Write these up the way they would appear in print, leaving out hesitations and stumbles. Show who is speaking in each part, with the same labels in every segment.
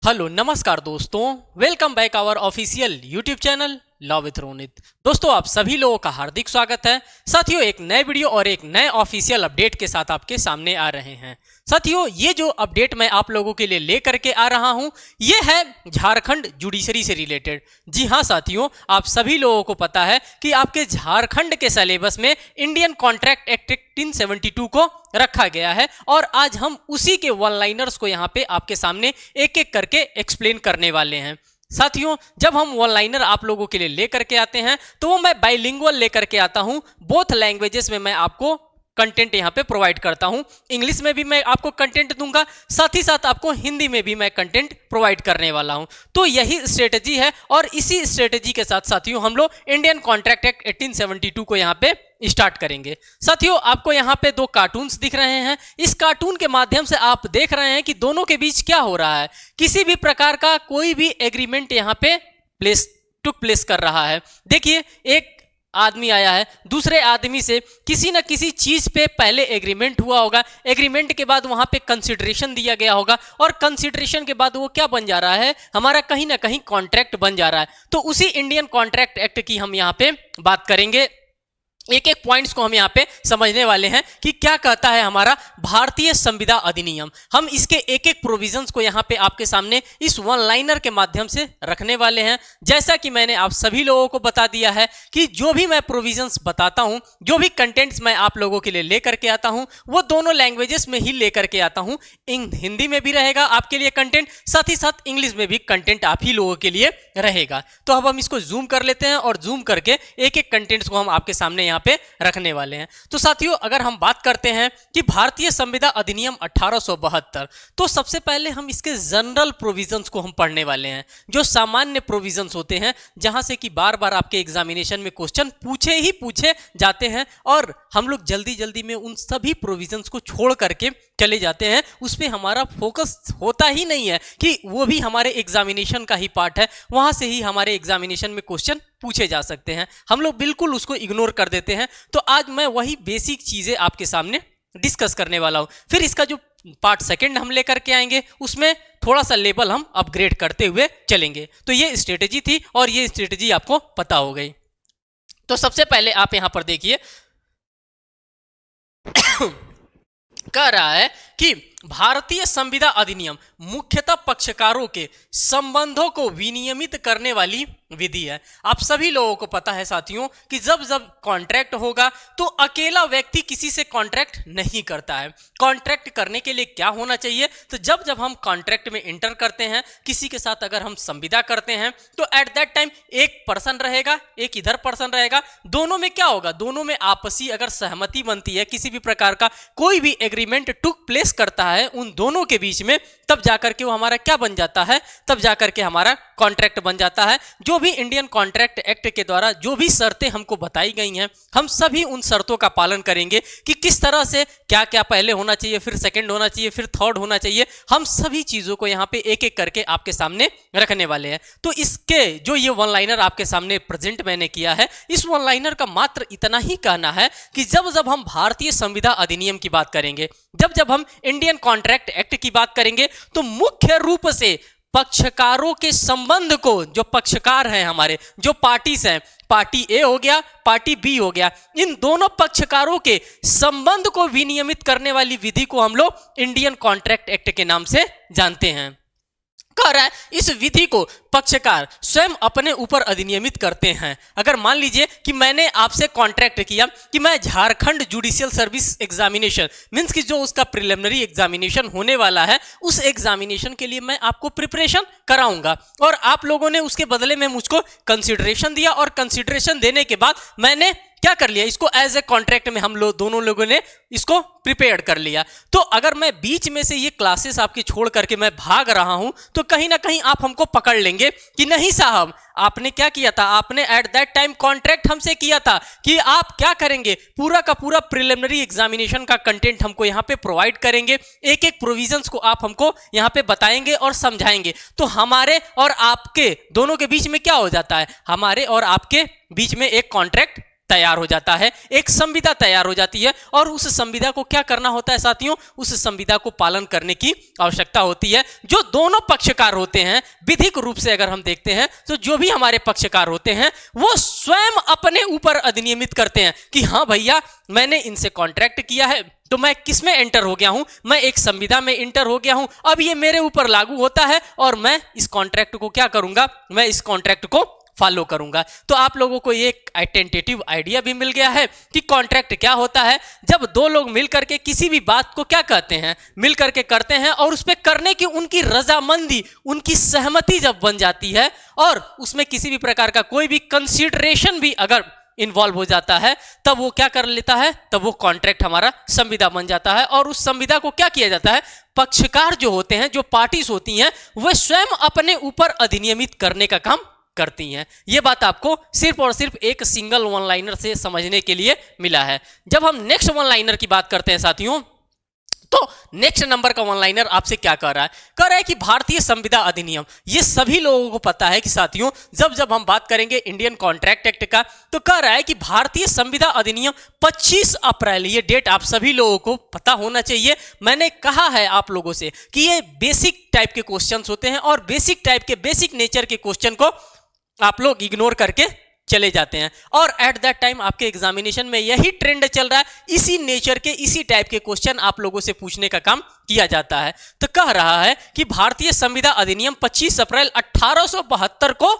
Speaker 1: Hello नमस्कार दोस्तों, welcome back our official YouTube channel law with Ronit. दोस्तों आप सभी लोगों का हार्दिक स्वागत है। साथियों एक नए वीडियो और एक नए ऑफिशियल अपडेट के साथ आपके सामने आ रहे हैं। साथियों ये जो अपडेट मैं आप लोगों के लिए लेकर के आ रहा हूं ये है झारखंड जुडिशरी से रिलेटेड। जी हाँ साथियों, आप सभी लोगों को पता है कि आपके झारखंड के सिलेबस में इंडियन कॉन्ट्रैक्ट एक्ट 1872 को रखा गया है और आज हम उसी के वन लाइनर्स को यहाँ पे आपके सामने एक एक करके एक्सप्लेन करने वाले हैं। साथियों जब हम वन लाइनर आप लोगों के लिए लेकर के आते हैं तो वो मैं बाइलिंगुअल लेकर के आता हूं। बोथ लैंग्वेजेस में मैं आपको कंटेंट यहाँ पे प्रोवाइड करता हूं। इंग्लिश में भी मैं आपको कंटेंट दूंगा, साथ ही साथ आपको हिंदी में भी मैं कंटेंट प्रोवाइड करने वाला हूं। तो यही स्ट्रेटजी है और इसी स्ट्रेटजी के साथ साथियों हम लोग इंडियन कॉन्ट्रैक्ट एक्ट 1872 को यहाँ पे स्टार्ट करेंगे। साथियों आपको यहाँ पे दो कार्टून्स दिख रहे हैं। इस कार्टून के माध्यम से आप देख रहे हैं कि दोनों के बीच क्या हो रहा है। किसी भी प्रकार का कोई भी एग्रीमेंट यहाँ पे टुक प्लेस कर रहा है। देखिए एक आदमी आया है, दूसरे आदमी से किसी न किसी चीज पे पहले एग्रीमेंट हुआ होगा, एग्रीमेंट के बाद वहां पे कंसिडरेशन दिया गया होगा और कंसिडरेशन के बाद वो क्या बन जा रहा है, हमारा कहीं ना कहीं कॉन्ट्रैक्ट बन जा रहा है। तो उसी इंडियन कॉन्ट्रैक्ट एक्ट की हम यहाँ पे बात करेंगे। एक एक पॉइंट्स को हम यहाँ पे समझने वाले हैं कि क्या कहता है हमारा भारतीय संविदा अधिनियम। हम इसके एक एक प्रोविजंस को यहाँ पे आपके सामने इस वन लाइनर के माध्यम से रखने वाले हैं। जैसा कि मैंने आप सभी लोगों को बता दिया है कि जो भी मैं प्रोविजंस बताता हूँ, जो भी कंटेंट्स मैं आप लोगों के लिए लेकर के आता हूँ, वो दोनों लैंग्वेजेस में ही लेकर के आता हूँ। हिंदी में भी रहेगा आपके लिए कंटेंट, साथ ही साथ इंग्लिश में भी कंटेंट आप ही लोगों के लिए रहेगा। तो अब हम इसको जूम कर लेते हैं और जूम करके एक एक कंटेंट्स को हम आपके सामने यहाँ पे रखने वाले हैं। तो साथियों अगर हम बात करते हैं कि भारतीय संविदा अधिनियम 1872, तो सबसे पहले हम इसके जनरल प्रोविजंस को हम पढ़ने वाले हैं, जो सामान्य प्रोविजंस होते हैं, जहां से कि बार बार आपके एग्जामिनेशन में क्वेश्चन पूछे जाते हैं और हम लोग जल्दी जल्दी में उन सभी प्रोविजंस को छोड़ करके चले जाते हैं। उस पर हमारा फोकस होता ही नहीं है कि वो भी हमारे एग्जामिनेशन का ही पार्ट है, वहां से ही हमारे एग्जामिनेशन में क्वेश्चन पूछे जा सकते हैं। हम लोग बिल्कुल उसको इग्नोर कर देते हैं। तो आज मैं वही बेसिक चीजें आपके सामने डिस्कस करने वाला हूं। फिर इसका जो पार्ट सेकंड हम लेकर के आएंगे उसमें थोड़ा सा लेवल हम अपग्रेड करते हुए चलेंगे। तो ये स्ट्रेटेजी थी और ये स्ट्रेटेजी आपको पता हो गई। तो सबसे पहले आप यहां पर देखिए कह रहा है कि भारतीय संविदा अधिनियम मुख्यतः पक्षकारों के संबंधों को विनियमित करने वाली विधि है। आप सभी लोगों को पता है साथियों कि जब जब कॉन्ट्रैक्ट होगा तो अकेला व्यक्ति किसी से कॉन्ट्रैक्ट नहीं करता है। कॉन्ट्रैक्ट करने के लिए क्या होना चाहिए, तो जब जब हम कॉन्ट्रैक्ट में इंटर करते हैं, किसी के साथ अगर हम संविदा करते हैं, तो एट दैट टाइम एक पर्सन रहेगा, एक इधर पर्सन रहेगा। दोनों में क्या होगा, दोनों में आपसी अगर सहमति बनती है, किसी भी प्रकार का कोई भी एग्रीमेंट टुक प्लेस करता है उन दोनों के बीच में, तब जाकर के वो हमारा क्या बन जाता है, तब जाकर के हमारा कॉन्ट्रैक्ट बन जाता है। जो भी इंडियन कॉन्ट्रैक्ट एक्ट के द्वारा जो भी शर्तें हमको बताई गई हैं, हम सभी उन शर्तों का पालन करेंगे कि किस तरह से क्या क्या पहले होना चाहिए, फिर सेकंड होना चाहिए, फिर थर्ड होना चाहिए। हम सभी चीजों को यहाँ पे एक एक करके आपके सामने रखने वाले हैं। तो इसके जो ये वन लाइनर आपके सामने प्रेजेंट मैंने किया है, इस वन लाइनर का मात्र इतना ही कहना है कि जब जब हम भारतीय संविदा अधिनियम की बात करेंगे, जब जब हम इंडियन कॉन्ट्रैक्ट एक्ट की बात करेंगे, तो मुख्य रूप से पक्षकारों के संबंध को, जो पक्षकार हैं हमारे, जो पार्टीज हैं, पार्टी ए हो गया, पार्टी बी हो गया, इन दोनों पक्षकारों के संबंध को विनियमित करने वाली विधि को हम लोग इंडियन कॉन्ट्रैक्ट एक्ट के नाम से जानते हैं। कह रहा है इस विधि को पक्षकार स्वयं अपने ऊपर अधिनियमित करते हैं। अगर मान लीजिए कि मैंने आपसे कॉन्ट्रैक्ट किया कि मैं Jharkhand judicial service examination means कि जो उसका प्रिलिमिनरी एग्जामिनेशन होने वाला है, उस एग्जामिनेशन के लिए मैं आपको प्रिपरेशन कराऊंगा और आप लोगों ने उसके बदले में मुझको कंसिडरेशन दिया और कंसिडरेशन देने के बाद मैंने क्या कर लिया, इसको एज ए कॉन्ट्रैक्ट में हम लोग दोनों लोगों ने इसको प्रिपेयर कर लिया। तो अगर मैं बीच में से ये क्लासेस आपकी छोड़ करके मैं भाग रहा हूं, तो कहीं ना कहीं आप हमको पकड़ लेंगे कि नहीं साहब आपने क्या किया था, आपने एट दैट टाइम कॉन्ट्रैक्ट हमसे किया था कि आप क्या करेंगे, पूरा का पूरा प्रिलिमिनरी एग्जामिनेशन का कंटेंट हमको यहाँ पे प्रोवाइड करेंगे, एक एक प्रोविजंस को आप हमको यहाँ पे बताएंगे और समझाएंगे। तो हमारे और आपके दोनों के बीच में क्या हो जाता है, हमारे और आपके बीच में एक कॉन्ट्रैक्ट तैयार हो जाता है, एक संविदा तैयार हो जाती है और उस संविदा को क्या करना होता है साथियों, उस संविदा को पालन करने की आवश्यकता होती है। जो दोनों पक्षकार होते हैं, विधिक रूप से अगर हम देखते हैं तो जो भी हमारे पक्षकार होते हैं वो स्वयं अपने ऊपर अधिनियमित करते हैं कि हाँ भैया मैंने इनसे कॉन्ट्रैक्ट किया है तो मैं किस में एंटर हो गया हूं, मैं एक संविदा में एंटर हो गया हूं, अब ये मेरे ऊपर लागू होता है और मैं इस कॉन्ट्रैक्ट को क्या करूंगा, मैं इस कॉन्ट्रैक्ट को फॉलो करूंगा। तो आप लोगों को एक टेंटेटिव आइडिया भी मिल गया है कि कॉन्ट्रैक्ट क्या होता है। जब दो लोग मिलकर के किसी भी बात को क्या कहते हैं, मिलकर के करते हैं और उस पर करने की उनकी रजामंदी, उनकी सहमति जब बन जाती है और उसमें किसी भी प्रकार का कोई भी कंसीडरेशन भी अगर इन्वॉल्व हो जाता है, तब वो क्या कर लेता है, तब वो कॉन्ट्रैक्ट हमारा संविदा बन जाता है। और उस संविदा को क्या किया जाता है, पक्षकार जो होते हैं, जो पार्टीज होती हैं, वह स्वयं अपने ऊपर अधिनियमित करने का काम करती हैं। यह बात आपको सिर्फ और सिर्फ एक सिंगल वन लाइनर से समझने के लिए मिला है। जब हम नेक्स्ट वन लाइनर की बात करते हैं साथियों, तो नेक्स्ट नंबर का वन लाइनर आपसे क्या कह रहा है, कह रहा है कि भारतीय संविदा अधिनियम। ये सभी लोगों को पता है कि साथियों जब हम बात करेंगे इंडियन कॉन्ट्रैक्ट एक्ट का, तो कह रहा है कि भारतीय संविदा अधिनियम 25 अप्रैल, ये डेट आप सभी लोगों को पता होना चाहिए। मैंने कहा है आप लोगों से कि ये बेसिक टाइप के क्वेश्चंस होते हैं और बेसिक टाइप के, बेसिक नेचर के क्वेश्चन को आप लोग इग्नोर करके चले जाते हैं और एट दैट टाइम आपके एग्जामिनेशन में यही ट्रेंड चल रहा है, इसी नेचर के, इसी टाइप के क्वेश्चन आप लोगों से पूछने का काम किया जाता है। तो कह रहा है कि भारतीय संविदा अधिनियम 25 अप्रैल 1872 को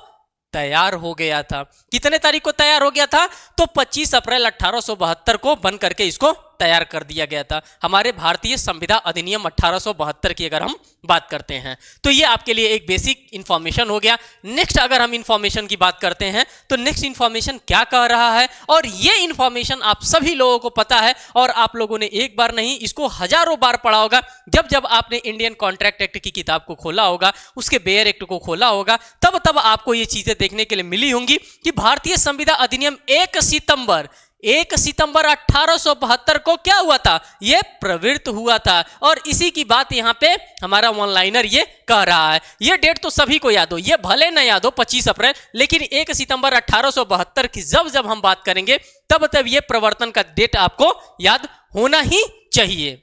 Speaker 1: तैयार हो गया था। कितने तारीख को तैयार हो गया था, तो 25 अप्रैल 1872 को बन करके इसको तैयार कर दिया गया था। हमारे भारतीय संविदा अधिनियम 1872 की अगर हम बात करते हैं तो ये आपके लिए एक बेसिक इंफॉर्मेशन हो गया। नेक्स्ट अगर हम इंफॉर्मेशन की बात करते हैं तो नेक्स्ट इंफॉर्मेशन क्या कह रहा है, और ये इंफॉर्मेशन आप सभी लोगों को पता है और आप लोगों ने एक बार नहीं इसको हजारों बार पढ़ा होगा। जब आपने इंडियन कॉन्ट्रैक्ट एक्ट की किताब को खोला होगा, उसके बेयर एक्ट को खोला होगा, तब आपको ये चीजें देखने के लिए मिली होंगी कि भारतीय संविदा अधिनियम 1 सितंबर 1872 को क्या हुआ था, यह प्रवृत्त हुआ था। और इसी की बात यहाँ पे हमारा वन लाइनर ये कह रहा है। ये डेट तो सभी को याद हो, ये भले न याद हो 25 अप्रैल, लेकिन 1 सितंबर 1872 की जब हम बात करेंगे तब ये प्रवर्तन का डेट आपको याद होना ही चाहिए।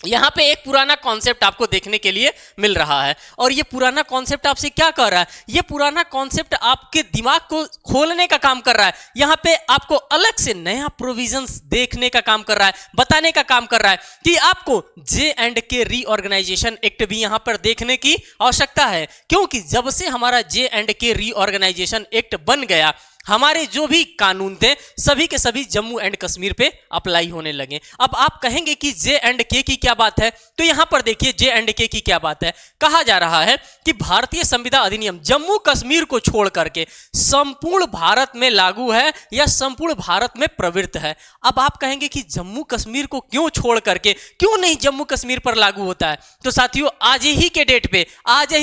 Speaker 1: यहां पे एक पुराना कॉन्सेप्ट आपको देखने के लिए मिल रहा है और ये पुराना कॉन्सेप्ट आपसे क्या कर रहा है, ये पुराना कॉन्सेप्ट आपके दिमाग को खोलने का काम कर रहा है। यहां पे आपको अलग से नया प्रोविजंस देखने का काम कर रहा है, बताने का काम कर रहा है कि आपको J&K रीऑर्गेनाइजेशन एक्ट भी यहां पर देखने की आवश्यकता है, क्योंकि जब से हमारा J&K रीऑर्गेनाइजेशन एक्ट बन गया, हमारे जो भी कानून थे सभी के सभी जम्मू एंड कश्मीर पे अप्लाई होने लगे। अब आप कहेंगे कि J&K की क्या बात है, तो यहां पर देखिए J&K की क्या बात है। कहा जा रहा है कि भारतीय संविदा अधिनियम जम्मू कश्मीर को छोड़ करके संपूर्ण भारत में लागू है या संपूर्ण भारत में प्रवृत्त है। अब आप कहेंगे कि जम्मू कश्मीर को क्यों छोड़ करके, क्यों नहीं जम्मू कश्मीर पर लागू होता है, तो साथियों आज ही के डेट पे, आज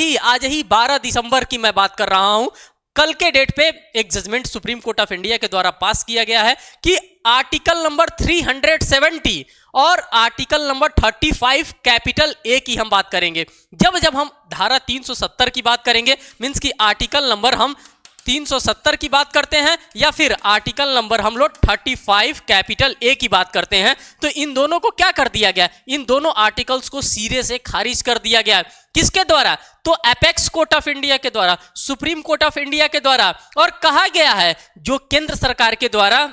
Speaker 1: ही 12 दिसंबर की मैं बात कर रहा हूं, कल के डेट पे एक judgment Supreme Court of India के द्वारा पास किया गया है कि आर्टिकल नंबर 370 और आर्टिकल नंबर 35 कैपिटल ए की हम बात करेंगे। जब हम धारा 370 की बात करेंगे, मींस की आर्टिकल नंबर हम 370 की बात करते हैं या फिर आर्टिकल नंबर हम लोग 35 कैपिटल ए की बात करते हैं, तो इन दोनों को क्या कर दिया गया, इन दोनों आर्टिकल्स को सिरे से खारिज कर दिया गया। किसके द्वारा, तो एपेक्स कोर्ट ऑफ इंडिया के द्वारा, सुप्रीम कोर्ट ऑफ इंडिया के द्वारा। और कहा गया है जो केंद्र सरकार के द्वारा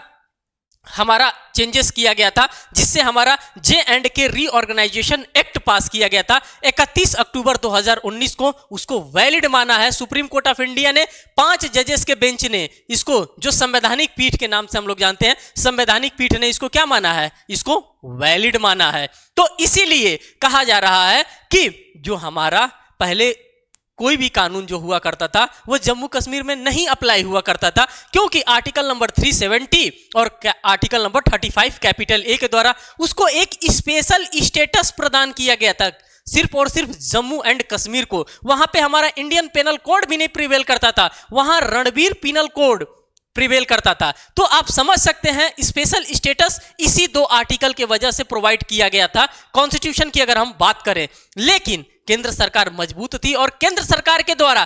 Speaker 1: हमारा चेंजेस किया गया था, जिससे हमारा J&K रीऑर्गेनाइजेशन एक्ट पास किया गया था 31 अक्टूबर 2019 को, उसको वैलिड माना है सुप्रीम कोर्ट ऑफ इंडिया ने। 5 जजेस के बेंच ने इसको, जो संवैधानिक पीठ के नाम से हम लोग जानते हैं, संवैधानिक पीठ ने इसको क्या माना है, इसको वैलिड माना है। तो इसीलिए कहा जा रहा है कि जो हमारा पहले कोई भी कानून जो हुआ करता था वो जम्मू कश्मीर में नहीं अप्लाई हुआ करता था, क्योंकि आर्टिकल नंबर 370 और आर्टिकल नंबर 35 कैपिटल ए के द्वारा उसको एक स्पेशल स्टेटस प्रदान किया गया था, सिर्फ और सिर्फ जम्मू एंड कश्मीर को। वहां पे हमारा इंडियन पेनल कोड भी नहीं प्रिवेल करता था, वहां रणबीर पिनल कोड प्रिवेल करता था। तो आप समझ सकते हैं स्पेशल स्टेटस इसी 2 आर्टिकल के वजह से प्रोवाइड किया गया था कॉन्स्टिट्यूशन की अगर हम बात करें। लेकिन केंद्र सरकार मजबूत थी और केंद्र सरकार के द्वारा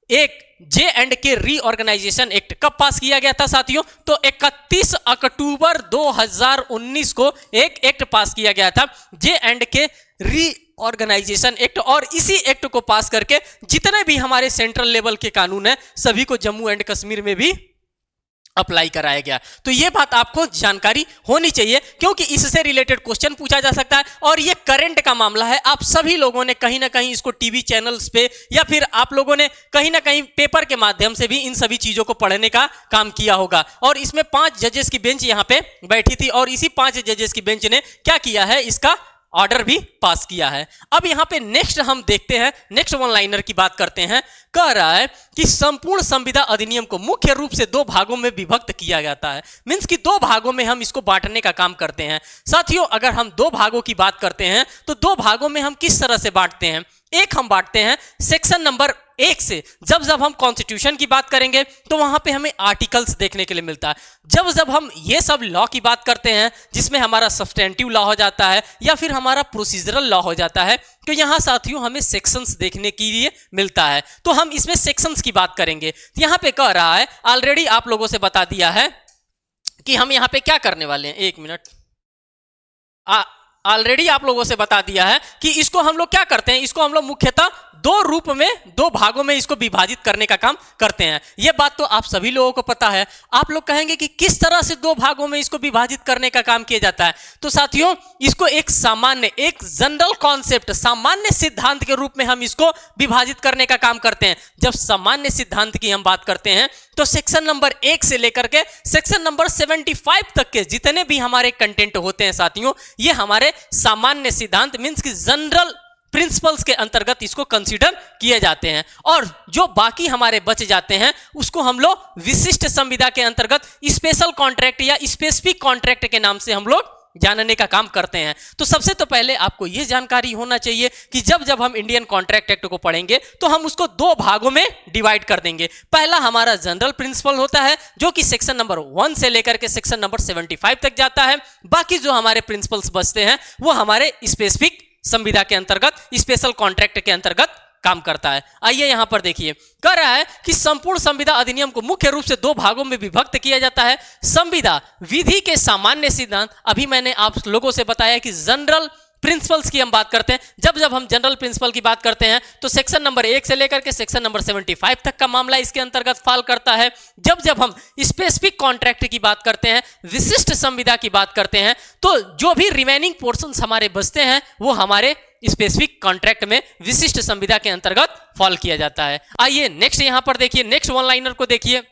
Speaker 1: एक J&K रीऑर्गेनाइजेशन एक्ट कब पास किया गया था साथियों? तो 31 अक्टूबर 2019 को एक एक्ट पास किया गया था, J&K रीऑर्गेनाइजेशन एक्ट। और इसी एक्ट को पास करके जितने भी हमारे सेंट्रल लेवल के कानून है सभी को जम्मू एंड कश्मीर में भी अप्लाई कराया गया। तो ये बात आपको जानकारी होनी चाहिए, क्योंकि इससे रिलेटेड क्वेश्चन पूछा जा सकता है और ये करंट का मामला है। आप सभी लोगों ने कहीं ना कहीं इसको टीवी चैनल्स पे या फिर आप लोगों ने कहीं ना कहीं पेपर के माध्यम से भी इन सभी चीजों को पढ़ने का काम किया होगा। और इसमें 5 जजेस की बेंच यहाँ पे बैठी थी और इसी 5 जजेस की बेंच ने क्या किया है, इसका ऑर्डर भी पास किया है। अब यहां पे नेक्स्ट हम देखते हैं, नेक्स्ट वन लाइनर की बात करते हैं। कह रहा है कि संपूर्ण संविदा अधिनियम को मुख्य रूप से 2 भागों में विभक्त किया जाता है। मींस कि 2 भागों में हम इसको बांटने का काम करते हैं। साथियों, अगर हम 2 भागों की बात करते हैं तो 2 भागों में हम किस तरह से बांटते हैं? एक हम बांटते हैं सेक्शन नंबर 1 से। जब हम कॉन्स्टिट्यूशन की बात करेंगे तो वहां पे हमें आर्टिकल्स देखने के लिए मिलता है। जब हम ये सब लॉ की बात करते हैं जिसमें हमारा सब्सटेंटिव लॉ हो जाता है या फिर हमारा प्रोसीजरल लॉ हो जाता है, तो यहां साथियों हमें सेक्शंस देखने के लिए मिलता है। तो हम इसमें सेक्शंस की बात करेंगे। यहां पे कह रहा है, ऑलरेडी आप लोगों से बता दिया है कि हम यहां पे क्या करने वाले हैं। 1 मिनट, ऑलरेडी आप लोगों से बता दिया है कि इसको हम लोग क्या करते हैं, इसको हम लोग मुख्यतः 2 रूप में, 2 भागों में इसको विभाजित करने का काम करते हैं। यह बात तो आप सभी लोगों को पता है। आप लोग कहेंगे कि किस तरह से 2 भागों में इसको विभाजित करने का काम किया जाता है। तो साथियों, इसको एक सामान्य, एक जनरल कॉन्सेप्ट, सामान्य सिद्धांत के रूप में हम इसको विभाजित करने का काम करते हैं। जब सामान्य सिद्धांत की हम बात करते हैं तो सेक्शन नंबर 1 से लेकर के सेक्शन नंबर 75 तक के जितने भी हमारे कंटेंट होते हैं साथियों, ये हमारे सामान्य सिद्धांत मींस कि जनरल प्रिंसिपल्स के अंतर्गत इसको कंसीडर किए जाते हैं। और जो बाकी हमारे बच जाते हैं उसको हम लोग विशिष्ट संविदा के अंतर्गत स्पेशल कॉन्ट्रैक्ट या स्पेसिफिक कॉन्ट्रैक्ट के नाम से हम लोग जानने का काम करते हैं। तो सबसे तो पहले आपको यह जानकारी होना चाहिए कि जब हम इंडियन कॉन्ट्रैक्ट एक्ट को पढ़ेंगे तो हम उसको 2 भागों में डिवाइड कर देंगे। पहला हमारा जनरल प्रिंसिपल होता है जो कि सेक्शन नंबर 1 से लेकर के सेक्शन नंबर 75 तक जाता है। बाकी जो हमारे प्रिंसिपल्स बचते हैं वो हमारे स्पेसिफिक संविदा के अंतर्गत, स्पेशल कॉन्ट्रैक्ट के अंतर्गत काम करता है। आइए यहां पर देखिए, कह रहा है कि संपूर्ण संविदा अधिनियम को मुख्य रूप से 2 भागों में विभक्त किया जाता है। संविदा विधि के सामान्य सिद्धांत, अभी मैंने आप लोगों से बताया कि जनरल प्रिंसिपल्स की हम बात करते हैं। जब हम जनरल प्रिंसिपल की बात करते हैं तो सेक्शन नंबर 1 से लेकर के सेक्शन नंबर 75 तक का मामला इसके अंतर्गत फॉल करता है। जब हम स्पेसिफिक कॉन्ट्रैक्ट की बात करते हैं, विशिष्ट संविदा की बात करते हैं, तो जो भी रिमेनिंग पोर्शंस हमारे बचते हैं वो हमारे स्पेसिफिक कॉन्ट्रैक्ट में विशिष्ट संविदा के अंतर्गत फॉल किया जाता है। आइए नेक्स्ट यहां पर देखिए, नेक्स्ट वन लाइनर को देखिए।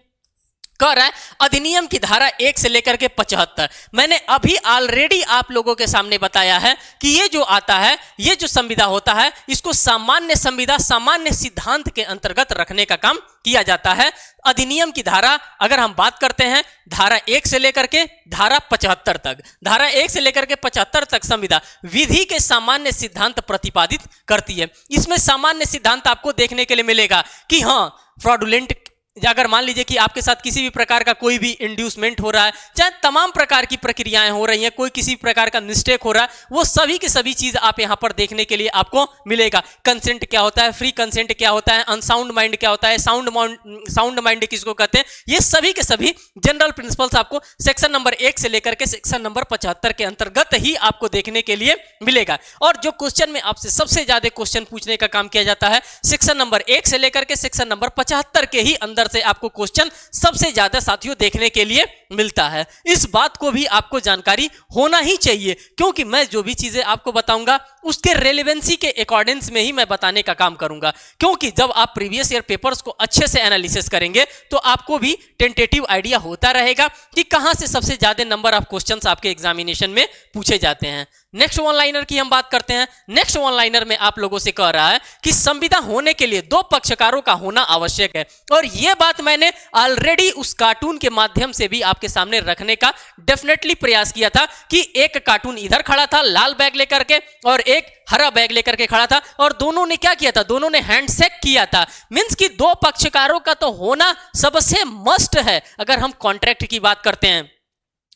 Speaker 1: कह रहा है अधिनियम की धारा 1 से लेकर के 75। मैंने अभी ऑलरेडी आप लोगों के सामने बताया है कि ये जो आता है, ये जो संविदा होता है, इसको सामान्य संविदा, सामान्य सिद्धांत के अंतर्गत रखने का काम किया जाता है। अधिनियम की धारा अगर हम बात करते हैं, धारा 1 से लेकर के धारा 75 तक, धारा 1 से लेकर के 75 तक संविदा विधि के सामान्य सिद्धांत प्रतिपादित करती है। इसमें सामान्य सिद्धांत आपको देखने के लिए मिलेगा कि हाँ, फ्रॉडुलेंट, अगर मान लीजिए कि आपके साथ किसी भी प्रकार का कोई भी इंड्यूसमेंट हो रहा है, चाहे तमाम प्रकार की प्रक्रियाएं हो रही हैं, कोई किसी प्रकार का मिस्टेक हो रहा है, वो सभी की सभी चीज आप यहां पर देखने के लिए आपको मिलेगा। कंसेंट क्या होता है, फ्री कंसेंट क्या होता है, अनसाउंड माइंड क्या होता है, साउंड माइंड किसको कहते हैं, ये सभी के सभी जनरल प्रिंसिपल्स आपको सेक्शन नंबर 1 से लेकर के सेक्शन नंबर 75 के अंतर्गत ही आपको देखने के लिए मिलेगा। और जो क्वेश्चन में आपसे सबसे ज्यादा क्वेश्चन पूछने का काम किया जाता है, सेक्शन नंबर 1 से लेकर के सेक्शन नंबर 75 के ही अंदर से आपको क्वेश्चन सबसे ज्यादा साथियों देखने के लिए मिलता है। इस बात को भी आपको जानकारी होना ही चाहिए, क्योंकि मैं जो भी चीजें आपको बताऊंगा उसके रेलेवेंसी के अकॉर्डिंग्स में ही मैं बताने का काम करूंगा। क्योंकि जब आप प्रीवियस ईयर पेपर्स को अच्छे से एनालिसिस करेंगे तो आपको भी टेंटेटिव आइडिया होता रहेगा कि कहां से सबसे ज्यादा नंबर ऑफ क्वेश्चंस आपके एग्जामिनेशन में पूछे जाते हैं। नेक्स्ट वन लाइनर की हम बात करते हैं। नेक्स्ट वन लाइनर में आप लोगों से कह रहा है कि संविदा होने के लिए 2 पक्षकारों का होना आवश्यक है। और यह बात मैंने ऑलरेडी उस कार्टून के माध्यम से भी आपके सामने रखने का डेफिनेटली प्रयास किया था कि एक कार्टून इधर खड़ा था लाल बैग लेकर के और एक हरा बैग लेकर के खड़ा था, और दोनों ने क्या किया था, दोनों ने हैंडशेक किया था। मींस कि 2 पक्षकारों का तो होना सबसे मस्ट है अगर हम कॉन्ट्रैक्ट की बात करते हैं।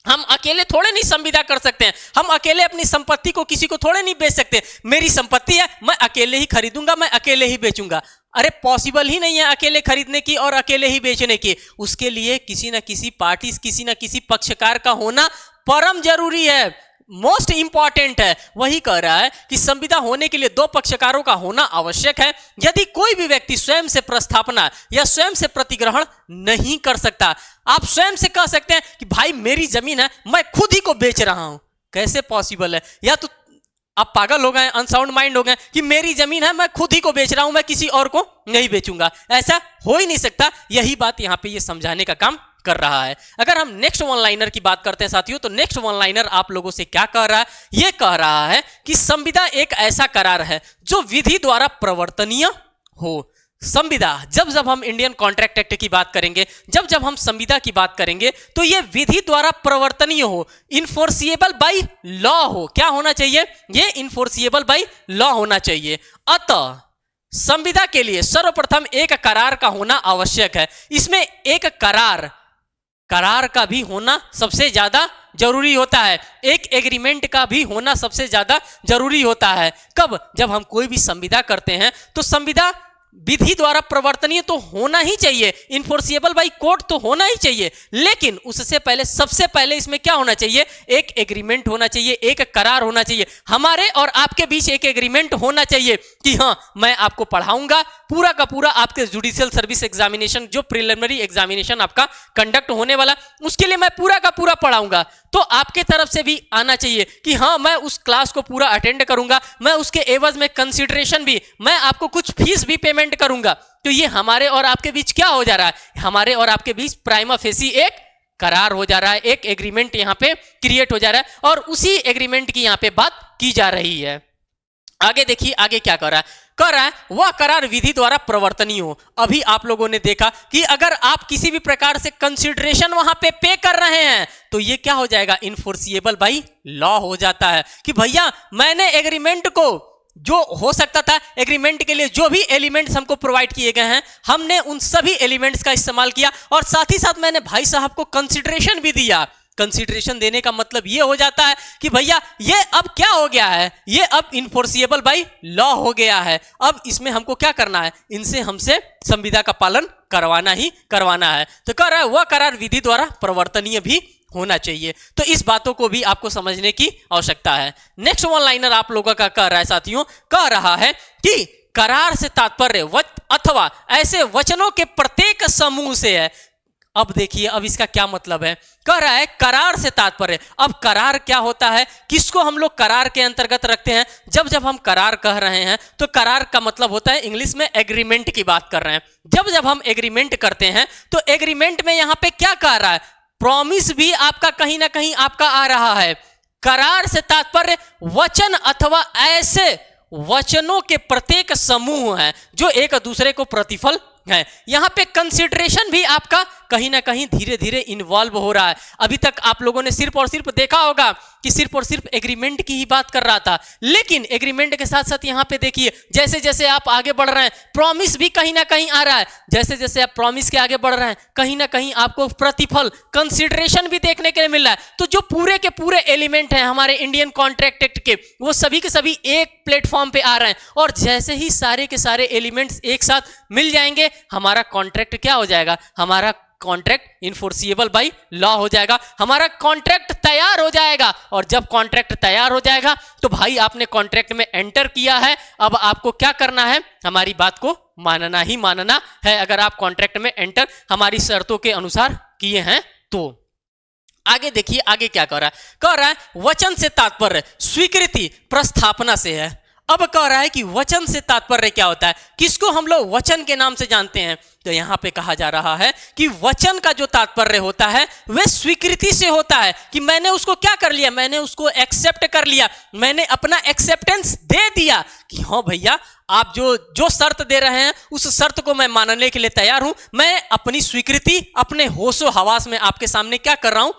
Speaker 1: हम अकेले थोड़े नहीं संविदा कर सकते हैं, हम अकेले अपनी संपत्ति को किसी को थोड़े नहीं बेच सकते। मेरी संपत्ति है, मैं अकेले ही खरीदूंगा, मैं अकेले ही बेचूंगा। अरे पॉसिबल ही नहीं है अकेले खरीदने की और अकेले ही बेचने की। उसके लिए किसी ना किसी पार्टी, किसी ना किसी पक्षकार का होना परम जरूरी है, मोस्ट इंपॉर्टेंट है। वही कह रहा है कि संविदा होने के लिए दो पक्षकारों का होना आवश्यक है। यदि कोई भी व्यक्ति स्वयं से प्रस्थापना या स्वयं से प्रतिग्रहण नहीं कर सकता, आप स्वयं से कह सकते हैं कि भाई मेरी जमीन है, मैं खुद ही को बेच रहा हूं, कैसे पॉसिबल है? या तो आप पागल हो गए, अनसाउंड माइंड हो गए कि मेरी जमीन है, मैं खुद ही को बेच रहा हूं, मैं किसी और को नहीं बेचूंगा। ऐसा हो ही नहीं सकता। यही बात यहां पे ये समझाने का काम कर रहा है। अगर हम नेक्स्ट वन लाइनर की बात करते हैं साथियों, तो नेक्स्ट वन लाइनर आप लोगों से क्या कह रहा है? यह कह रहा है कि संविदा एक ऐसा करार है जो विधि द्वारा प्रवर्तनीय हो। संविदा, जब जब हम इंडियन कॉन्ट्रैक्ट एक्ट की बात करेंगे, जब जब हम संविदा की बात करेंगे, तो यह विधि द्वारा प्रवर्तनीय हो, इन्फोर्सिएबल बाय लॉ हो। क्या होना चाहिए? यह इन्फोर्सिएबल बाय लॉ होना चाहिए। अतः संविदा के लिए सर्वप्रथम एक करार का होना आवश्यक है। इसमें एक करार का भी होना सबसे ज्यादा जरूरी होता है, एक एग्रीमेंट का भी होना सबसे ज्यादा जरूरी होता है। कब? जब हम कोई भी संविदा करते हैं तो संविदा विधि द्वारा प्रवर्तनीय तो होना ही चाहिए, इन्फोर्सिएबल बाय कोर्ट तो होना ही चाहिए, लेकिन उससे पहले, सबसे पहले इसमें क्या होना चाहिए? एक एग्रीमेंट होना चाहिए, एक करार होना चाहिए। हमारे और आपके बीच एक एग्रीमेंट होना चाहिए कि हाँ, मैं आपको पढ़ाऊंगा, पूरा का पूरा आपके जुडिशियल सर्विस एग्जामिनेशन, जो प्रिलिमिनरी एग्जामिनेशन आपका कंडक्ट होने वाला, उसके लिए मैं पूरा का पूरा पढ़ाऊंगा। तो आपके तरफ से भी आना चाहिए कि हाँ, मैं उस क्लास को पूरा अटेंड करूंगा, मैं उसके एवज में कंसिडरेशन भी, मैं आपको कुछ फीस भी पेमेंट करूंगा। तो ये हमारे और आपके बीच क्या हो जा रहा है? हमारे और आपके बीच प्राइमा फेसी एक करार हो जा रहा है, एक एग्रीमेंट यहां पे क्रिएट हो जा रहा है, और उसी एग्रीमेंट की यहां पे बात की जा रही है। आगे देखिए, आगे क्या कर रहा है? कह रहा है वह करार विधि द्वारा प्रवर्तनीय हो। अभी आप लोगों ने देखा कि अगर आप किसी भी प्रकार से कंसिडरेशन वहां पे कर रहे हैं तो ये क्या हो जाएगा? इन्फोर्सिएबल बाय लॉ हो जाता है कि भैया मैंने एग्रीमेंट को, जो हो सकता था एग्रीमेंट के लिए जो भी एलिमेंट्स हमको प्रोवाइड किए गए हैं, हमने उन सभी एलिमेंट्स का इस्तेमाल किया, और साथ ही साथ मैंने भाई साहब को कंसिडरेशन भी दिया। कंसिडरेशन देने का मतलब ये हो जाता है कि भैया ये अब क्या हो गया है? ये अब इन्फोर्सिएबल बाय लॉ हो गया है। अब इसमें हमको क्या करना है? इनसे हमसे संविदा का पालन करवाना ही करवाना है। तो कह रहा है वह करार विधि द्वारा प्रवर्तनीय भी होना चाहिए। तो इस बातों को भी आपको समझने की आवश्यकता है। नेक्स्ट वन लाइनर आप लोगों का कह रहा है साथियों, कह रहा है कि करार से तात्पर्य अथवा ऐसे वचनों के प्रत्येक समूह से है। अब देखिए, अब इसका क्या मतलब है? कह रहा है करार से तात्पर्य। अब करार क्या होता है? किसको हम लोग करार के अंतर्गत रखते हैं? जब जब हम करार कह रहे हैं तो करार का मतलब होता है, इंग्लिश में एग्रीमेंट की बात कर रहे हैं। जब जब हम एग्रीमेंट करते हैं तो एग्रीमेंट में यहां पे क्या कह रहा है? प्रॉमिस भी आपका कहीं ना कहीं आपका आ रहा है। करार से तात्पर्य वचन अथवा ऐसे वचनों के प्रत्येक समूह है जो एक दूसरे को प्रतिफल है। यहां पे कंसिडरेशन भी आपका कहीं ना कहीं धीरे धीरे इन्वॉल्व हो रहा है। अभी तक आप लोगों ने सिर्फ और सिर्फ देखा होगा कि सिर्फ और सिर्फ एग्रीमेंट की ही बात कर रहा था, लेकिन एग्रीमेंट के साथ साथ यहां पे देखिए, जैसे जैसे आप आगे बढ़ रहे हैं प्रॉमिस भी कहीं ना कहीं आ रहा है। जैसे जैसे आप प्रॉमिस के आगे बढ़ रहे हैं कहीं ना कहीं आपको प्रतिफल, कंसिडरेशन भी देखने के लिए मिल रहा है। तो जो पूरे के पूरे एलिमेंट हैं हमारे इंडियन कॉन्ट्रैक्ट एक्ट के, वो सभी के सभी एक प्लेटफॉर्म पे आ रहे हैं, और जैसे ही सारे के सारे एलिमेंट्स एक साथ मिल जाएंगे, हमारा कॉन्ट्रैक्ट क्या हो जाएगा? हमारा कॉन्ट्रैक्ट इन्फोर्सिएबल बाय लॉ हो जाएगा, हमारा कॉन्ट्रैक्ट तैयार हो जाएगा। और जब कॉन्ट्रैक्ट तैयार हो जाएगा तो भाई आपने कॉन्ट्रैक्ट में एंटर किया है, अब आपको क्या करना है? हमारी बात को मानना ही मानना है। अगर आप कॉन्ट्रैक्ट में एंटर हमारी शर्तों के अनुसार किए हैं तो। आगे देखिए, आगे क्या कह रहा है? कह रहा है वचन से तात्पर्य स्वीकृति प्रस्थापना से है। अब कह रहा है कि वचन से तात्पर्य क्या होता है? किसको हम लोग वचन के नाम से जानते हैं? तो यहां पे कहा जा रहा है कि वचन का जो तात्पर्य होता है वह स्वीकृति से होता है कि मैंने उसको क्या कर लिया? मैंने उसको एक्सेप्ट कर लिया, मैंने अपना एक्सेप्टेंस दे दिया कि हाँ भैया, आप जो शर्त दे रहे हैं उस शर्त को मैं मानने के लिए तैयार हूं। मैं अपनी स्वीकृति अपने होशो हवास में आपके सामने क्या कर रहा हूं?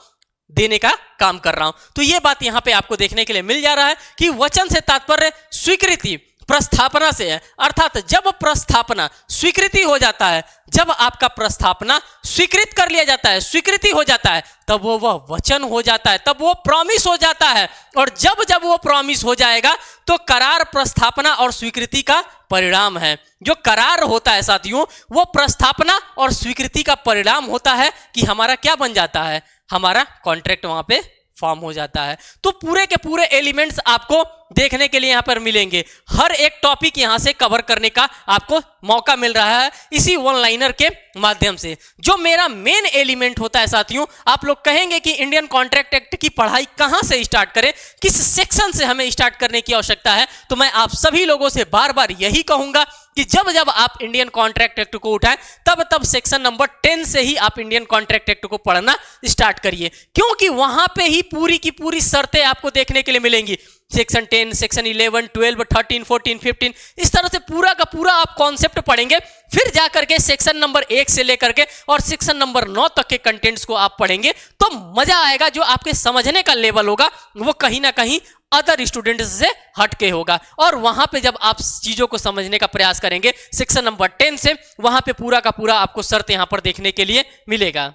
Speaker 1: देने का काम कर रहा हूं। तो यह बात यहां पे आपको देखने के लिए मिल जा रहा है कि वचन से तात्पर्य स्वीकृति प्रस्थापना से है। अर्थात जब प्रस्थापना स्वीकृति हो जाता है, जब आपका प्रस्थापना स्वीकृत कर लिया जाता है, स्वीकृति हो जाता है, तब वह वचन हो जाता है, तब वो प्रॉमिस हो जाता है। और जब जब वो प्रॉमिस हो जाएगा तो करार प्रस्थापना और स्वीकृति का परिणाम है। जो करार होता है साथियों, वो प्रस्थापना और स्वीकृति का परिणाम होता है कि हमारा क्या बन जाता है, हमारा कॉन्ट्रैक्ट वहां पे फॉर्म हो जाता है। तो पूरे के पूरे एलिमेंट्स आपको देखने के लिए यहां पर मिलेंगे। हर एक टॉपिक यहां से कवर करने का आपको मौका मिल रहा है इसी वन लाइनर के माध्यम से। जो मेरा मेन एलिमेंट होता है साथियों, आप लोग कहेंगे कि इंडियन कॉन्ट्रैक्ट एक्ट की पढ़ाई कहां से स्टार्ट करें, किस सेक्शन से हमें स्टार्ट करने की आवश्यकता है, तो मैं आप सभी लोगों से बार बार यही कहूंगा कि जब जब आप इंडियन कॉन्ट्रैक्ट एक्ट को उठाएं तब तब सेक्शन नंबर 10 से ही आप इंडियन कॉन्ट्रैक्ट एक्ट को पढ़ना स्टार्ट करिए, क्योंकि वहां पे ही पूरी की पूरी शर्तें आपको देखने के लिए मिलेंगी। सेक्शन 10, सेक्शन 11, 12, 13, 14, 15, इस तरह से पूरा का पूरा आप कॉन्सेप्ट पढ़ेंगे। फिर जाकर के सेक्शन नंबर 1 से लेकर के और सेक्शन नंबर 9 तक के कंटेंट्स को आप पढ़ेंगे तो मजा आएगा। जो आपके समझने का लेवल होगा वो कहीं ना कहीं अदर स्टूडेंट्स से हटके होगा। और वहां पे जब आप चीजों को समझने का प्रयास करेंगे सेक्शन नंबर 10 से, वहां पे पूरा का पूरा आपको शर्त यहां पर देखने के लिए मिलेगा।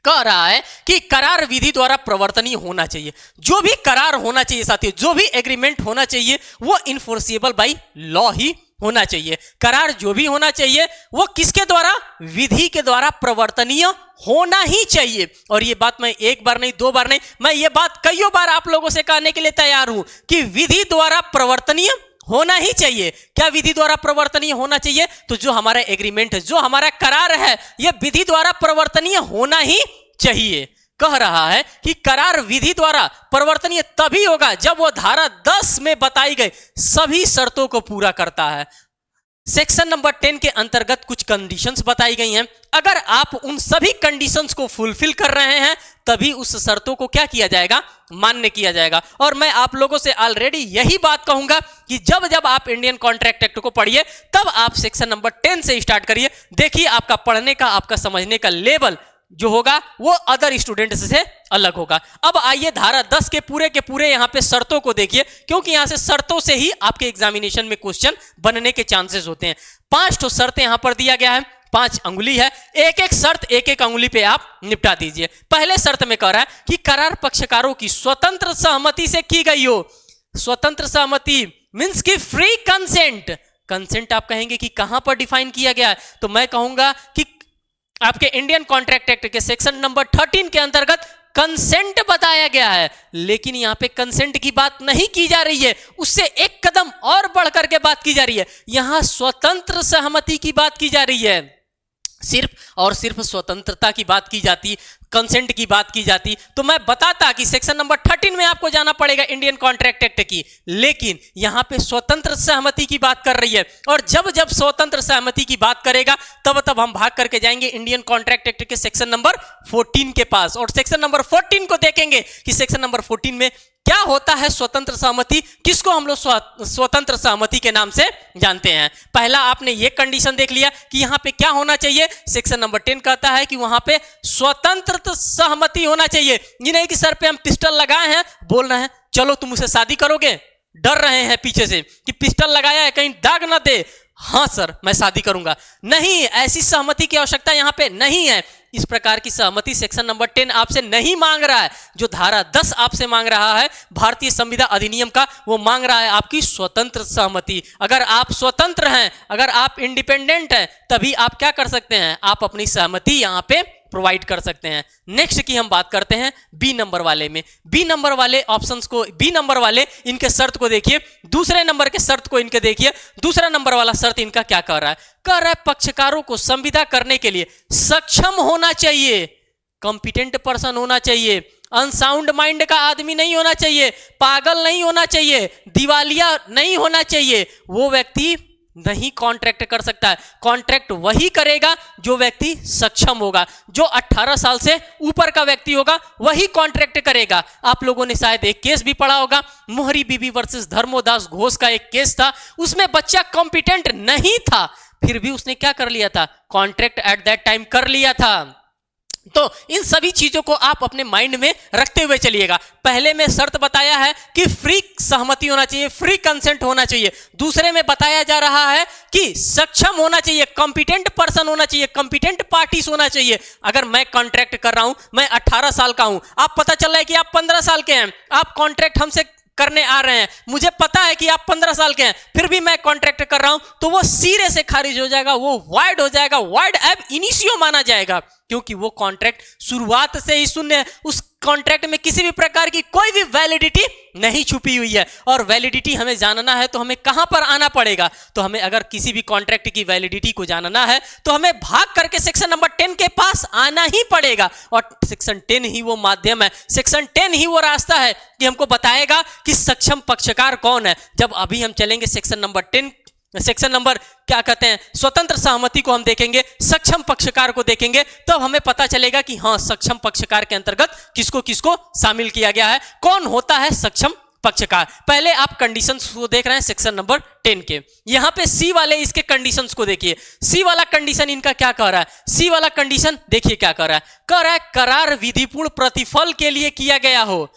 Speaker 1: कह रहा है कि करार विधि द्वारा प्रवर्तनीय होना चाहिए। जो भी करार होना चाहिए साथियों, जो भी एग्रीमेंट होना चाहिए वो इन्फोर्सिबल बाय लॉ ही होना चाहिए। करार जो भी होना चाहिए वो किसके द्वारा, विधि के द्वारा प्रवर्तनीय होना ही चाहिए। और ये बात मैं एक बार नहीं, दो बार नहीं, मैं ये बात कईयों बार आप लोगों से कहने के लिए तैयार हूं कि विधि द्वारा प्रवर्तनीय होना ही चाहिए। क्या विधि द्वारा प्रवर्तनीय होना चाहिए? तो जो हमारा एग्रीमेंट है, जो हमारा करार है, यह विधि द्वारा प्रवर्तनीय होना ही चाहिए। कह रहा है कि करार विधि द्वारा प्रवर्तनीय तभी होगा जब वो धारा 10 में बताई गई सभी शर्तों को पूरा करता है। सेक्शन नंबर 10 के अंतर्गत कुछ कंडीशंस बताई गई हैं। अगर आप उन सभी कंडीशंस को फुलफिल कर रहे हैं तभी उस शर्तों को क्या किया जाएगा, मान्य किया जाएगा। और मैं आप लोगों से ऑलरेडी यही बात कहूंगा कि जब जब आप इंडियन कॉन्ट्रैक्ट एक्ट को पढ़िए तब आप सेक्शन नंबर 10 से स्टार्ट करिए। देखिए आपका पढ़ने का, आपका समझने का लेवल जो होगा वो अदर स्टूडेंट्स से अलग होगा। अब आइए धारा 10 के पूरे यहां पे शर्तों को देखिए, क्योंकि यहां से शर्तों से ही आपके एग्जामिनेशन में क्वेश्चन बनने के चांसेस होते हैं। 5 तो शर्तें यहां पर दिया गया है, 5 अंगुली है, एक एक शर्त एक एक अंगुली पे आप निपटा दीजिए। पहले शर्त में कह रहा है कि करार पक्षकारों की स्वतंत्र सहमति से की गई हो। स्वतंत्र सहमति मींस की फ्री कंसेंट। कंसेंट आप कहेंगे कि कहां पर डिफाइन किया गया है, तो मैं कहूंगा कि आपके इंडियन कॉन्ट्रैक्ट एक्ट के सेक्शन नंबर 13 के अंतर्गत कंसेंट बताया गया है। लेकिन यहां पे कंसेंट की बात नहीं की जा रही है, उससे एक कदम और बढ़ करके बात की जा रही है। यहां स्वतंत्र सहमति की बात की जा रही है। सिर्फ और सिर्फ स्वतंत्रता की बात की जाती, कंसेंट की बात की जाती तो मैं बताता कि सेक्शन नंबर 13 में आपको जाना पड़ेगा इंडियन कॉन्ट्रैक्ट एक्ट की, लेकिन यहां पे स्वतंत्र सहमति की बात कर रही है। और जब जब स्वतंत्र सहमति की बात करेगा तब तब हम भाग करके जाएंगे इंडियन कॉन्ट्रैक्ट एक्ट के सेक्शन नंबर 14 के पास, और सेक्शन नंबर 14 को देखेंगे कि सेक्शन नंबर 14 में क्या होता है स्वतंत्र सहमति, किसको हम लोग स्वतंत्र सहमति के नाम से जानते हैं। पहला आपने ये कंडीशन देख लिया कि यहां पे क्या होना चाहिए। सेक्शन नंबर 10 कहता है कि वहां पे स्वतंत्र सहमति होना चाहिए। ये नहीं कि सर पे हम पिस्टल लगाए हैं, बोल रहे हैं चलो तुम मुझसे शादी करोगे, डर रहे हैं पीछे से कि पिस्टल लगाया है कहीं दाग ना दे, हाँ सर मैं शादी करूंगा। नहीं, ऐसी सहमति की आवश्यकता यहां पे नहीं है। इस प्रकार की सहमति सेक्शन नंबर 10 आपसे नहीं मांग रहा है। जो धारा 10 आपसे मांग रहा है भारतीय संविदा अधिनियम का, वो मांग रहा है आपकी स्वतंत्र सहमति। अगर आप स्वतंत्र हैं, अगर आप इंडिपेंडेंट हैं, तभी आप क्या कर सकते हैं, आप अपनी सहमति यहां पे प्रोवाइड कर सकते हैं। नेक्स्ट की हम बात करते हैं बी नंबर वाले में। बी नंबर वाले ऑप्शंस को, बी नंबर वाले इनके शर्त को देखिए, दूसरे नंबर के शर्त को इनके देखिए। दूसरा नंबर वाला शर्त इनका क्या कह रहा है, कह रहा है पक्षकारों को संविदा करने के लिए सक्षम होना चाहिए, कॉम्पिटेंट पर्सन होना चाहिए, अनसाउंड माइंड का आदमी नहीं होना चाहिए, पागल नहीं होना चाहिए, दिवालिया नहीं होना चाहिए। वो व्यक्ति नहीं कॉन्ट्रैक्ट कर सकता है। कॉन्ट्रैक्ट वही करेगा जो व्यक्ति सक्षम होगा, जो 18 साल से ऊपर का व्यक्ति होगा वही कॉन्ट्रैक्ट करेगा। आप लोगों ने शायद एक केस भी पढ़ा होगा, मोहरी बीबी वर्सेस धर्मोदास घोष का एक केस था। उसमें बच्चा कॉम्पिटेंट नहीं था, फिर भी उसने क्या कर लिया था, कॉन्ट्रैक्ट एट दैट टाइम कर लिया था। तो इन सभी चीजों को आप अपने माइंड में रखते हुए चलिएगा। पहले में शर्त बताया है कि फ्री सहमति होना चाहिए, फ्री कंसेंट होना चाहिए। दूसरे में बताया जा रहा है कि सक्षम होना चाहिए, कॉम्पिटेंट पर्सन होना चाहिए, कॉम्पिटेंट पार्टीज होना चाहिए। अगर मैं कॉन्ट्रैक्ट कर रहा हूं, मैं 18 साल का हूं, आप पता चल रहा है कि आप 15 साल के हैं, आप कॉन्ट्रैक्ट हमसे करने आ रहे हैं, मुझे पता है कि आप 15 साल के हैं, फिर भी मैं कॉन्ट्रैक्ट कर रहा हूं, तो वो सिरे से खारिज हो जाएगा, वो वाइड हो जाएगा, वाइड एब इनिशियो माना जाएगा, क्योंकि वो कॉन्ट्रैक्ट शुरुआत से ही शून्य है। उस कॉन्ट्रैक्ट में किसी भी प्रकार की कोई भी वैलिडिटी नहीं छुपी हुई है। और वैलिडिटी हमें जानना है तो हमें कहां पर आना पड़ेगा? तो हमें अगर किसी भी कॉन्ट्रैक्ट की वैलिडिटी को जानना है तो हमें भाग करके सेक्शन नंबर 10 के पास आना ही पड़ेगा। और सेक्शन 10 ही वो माध्यम है, सेक्शन 10 ही वो रास्ता है कि हमको बताएगा कि सक्षम पक्षकार कौन है। जब अभी हम चलेंगे सेक्शन नंबर 10, सेक्शन नंबर क्या कहते हैं, स्वतंत्र सहमति को हम देखेंगे, सक्षम पक्षकार को देखेंगे, तो हमें पता चलेगा कि हाँ, सक्षम पक्षकार के अंतर्गत किसको किसको शामिल किया गया है, कौन होता है सक्षम पक्षकार। पहले आप कंडीशंस को देख रहे हैं सेक्शन नंबर 10 के। यहां पे सी वाले इसके कंडीशंस को देखिए। सी वाला कंडीशन इनका क्या कह रहा है? सी वाला कंडीशन देखिए क्या कह रहा है। कह रहा है करार विधिपूर्ण प्रतिफल के लिए किया गया हो।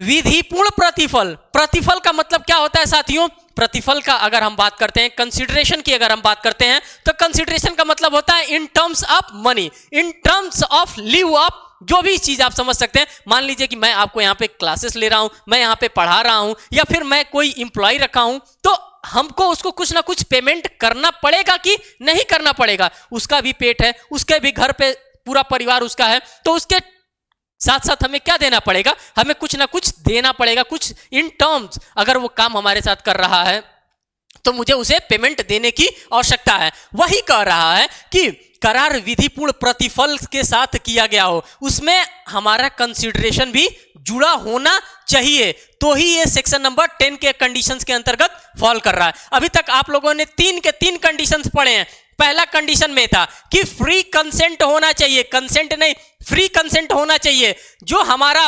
Speaker 1: विधिपूर्ण प्रतिफल, प्रतिफल का मतलब क्या होता है साथियों? प्रतिफल का अगर हम बात करते हैं, कंसिडरेशन की अगर हम बात करते हैं, तो कंसिडरेशन का मतलब होता है in terms of money, in terms of leave of, जो भी चीज आप समझ सकते हैं। मान लीजिए कि मैं आपको यहाँ पे क्लासेस ले रहा हूं, मैं यहाँ पे पढ़ा रहा हूं, या फिर मैं कोई इंप्लॉय रखा हूं, तो हमको उसको कुछ ना कुछ पेमेंट करना पड़ेगा कि नहीं करना पड़ेगा? उसका भी पेट है, उसके भी घर पे पूरा परिवार उसका है, तो उसके साथ साथ हमें क्या देना पड़ेगा? हमें कुछ ना कुछ देना पड़ेगा, कुछ इन टर्म्स। अगर वो काम हमारे साथ कर रहा है तो मुझे उसे पेमेंट देने की आवश्यकता है। वही कह रहा है कि करार विधिपूर्ण प्रतिफल के साथ किया गया हो, उसमें हमारा कंसिडरेशन भी जुड़ा होना चाहिए, तो ही ये सेक्शन नंबर 10 के कंडीशंस के अंतर्गत फॉल कर रहा है। अभी तक आप लोगों ने 3 के 3 कंडीशंस पढ़े हैं। पहला कंडीशन में था कि फ्री कंसेंट होना चाहिए, कंसेंट नहीं, फ्री कंसेंट होना चाहिए। जो हमारा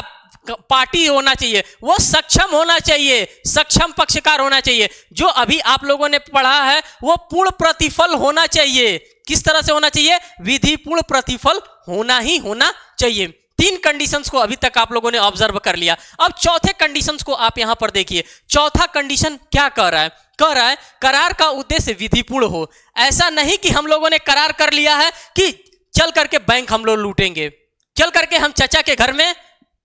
Speaker 1: पार्टी होना चाहिए वो सक्षम होना चाहिए, सक्षम पक्षकार होना चाहिए। जो अभी आप लोगों ने पढ़ा है वो पूर्ण प्रतिफल होना चाहिए। किस तरह से होना चाहिए? विधिपूर्ण प्रतिफल होना ही होना चाहिए। 3 कंडीशंस को अभी तक आप लोगों ने ऑब्जर्व कर लिया। अब चौथे कंडीशंस को आप यहां पर देखिए। चौथा कंडीशन क्या कह रहा है? कह रहा है करार का उद्देश्य विधिपूर्ण हो। ऐसा नहीं कि हम लोगों ने करार कर लिया है कि चल करके बैंक हम लोग लूटेंगे, चल करके हम चाचा के घर में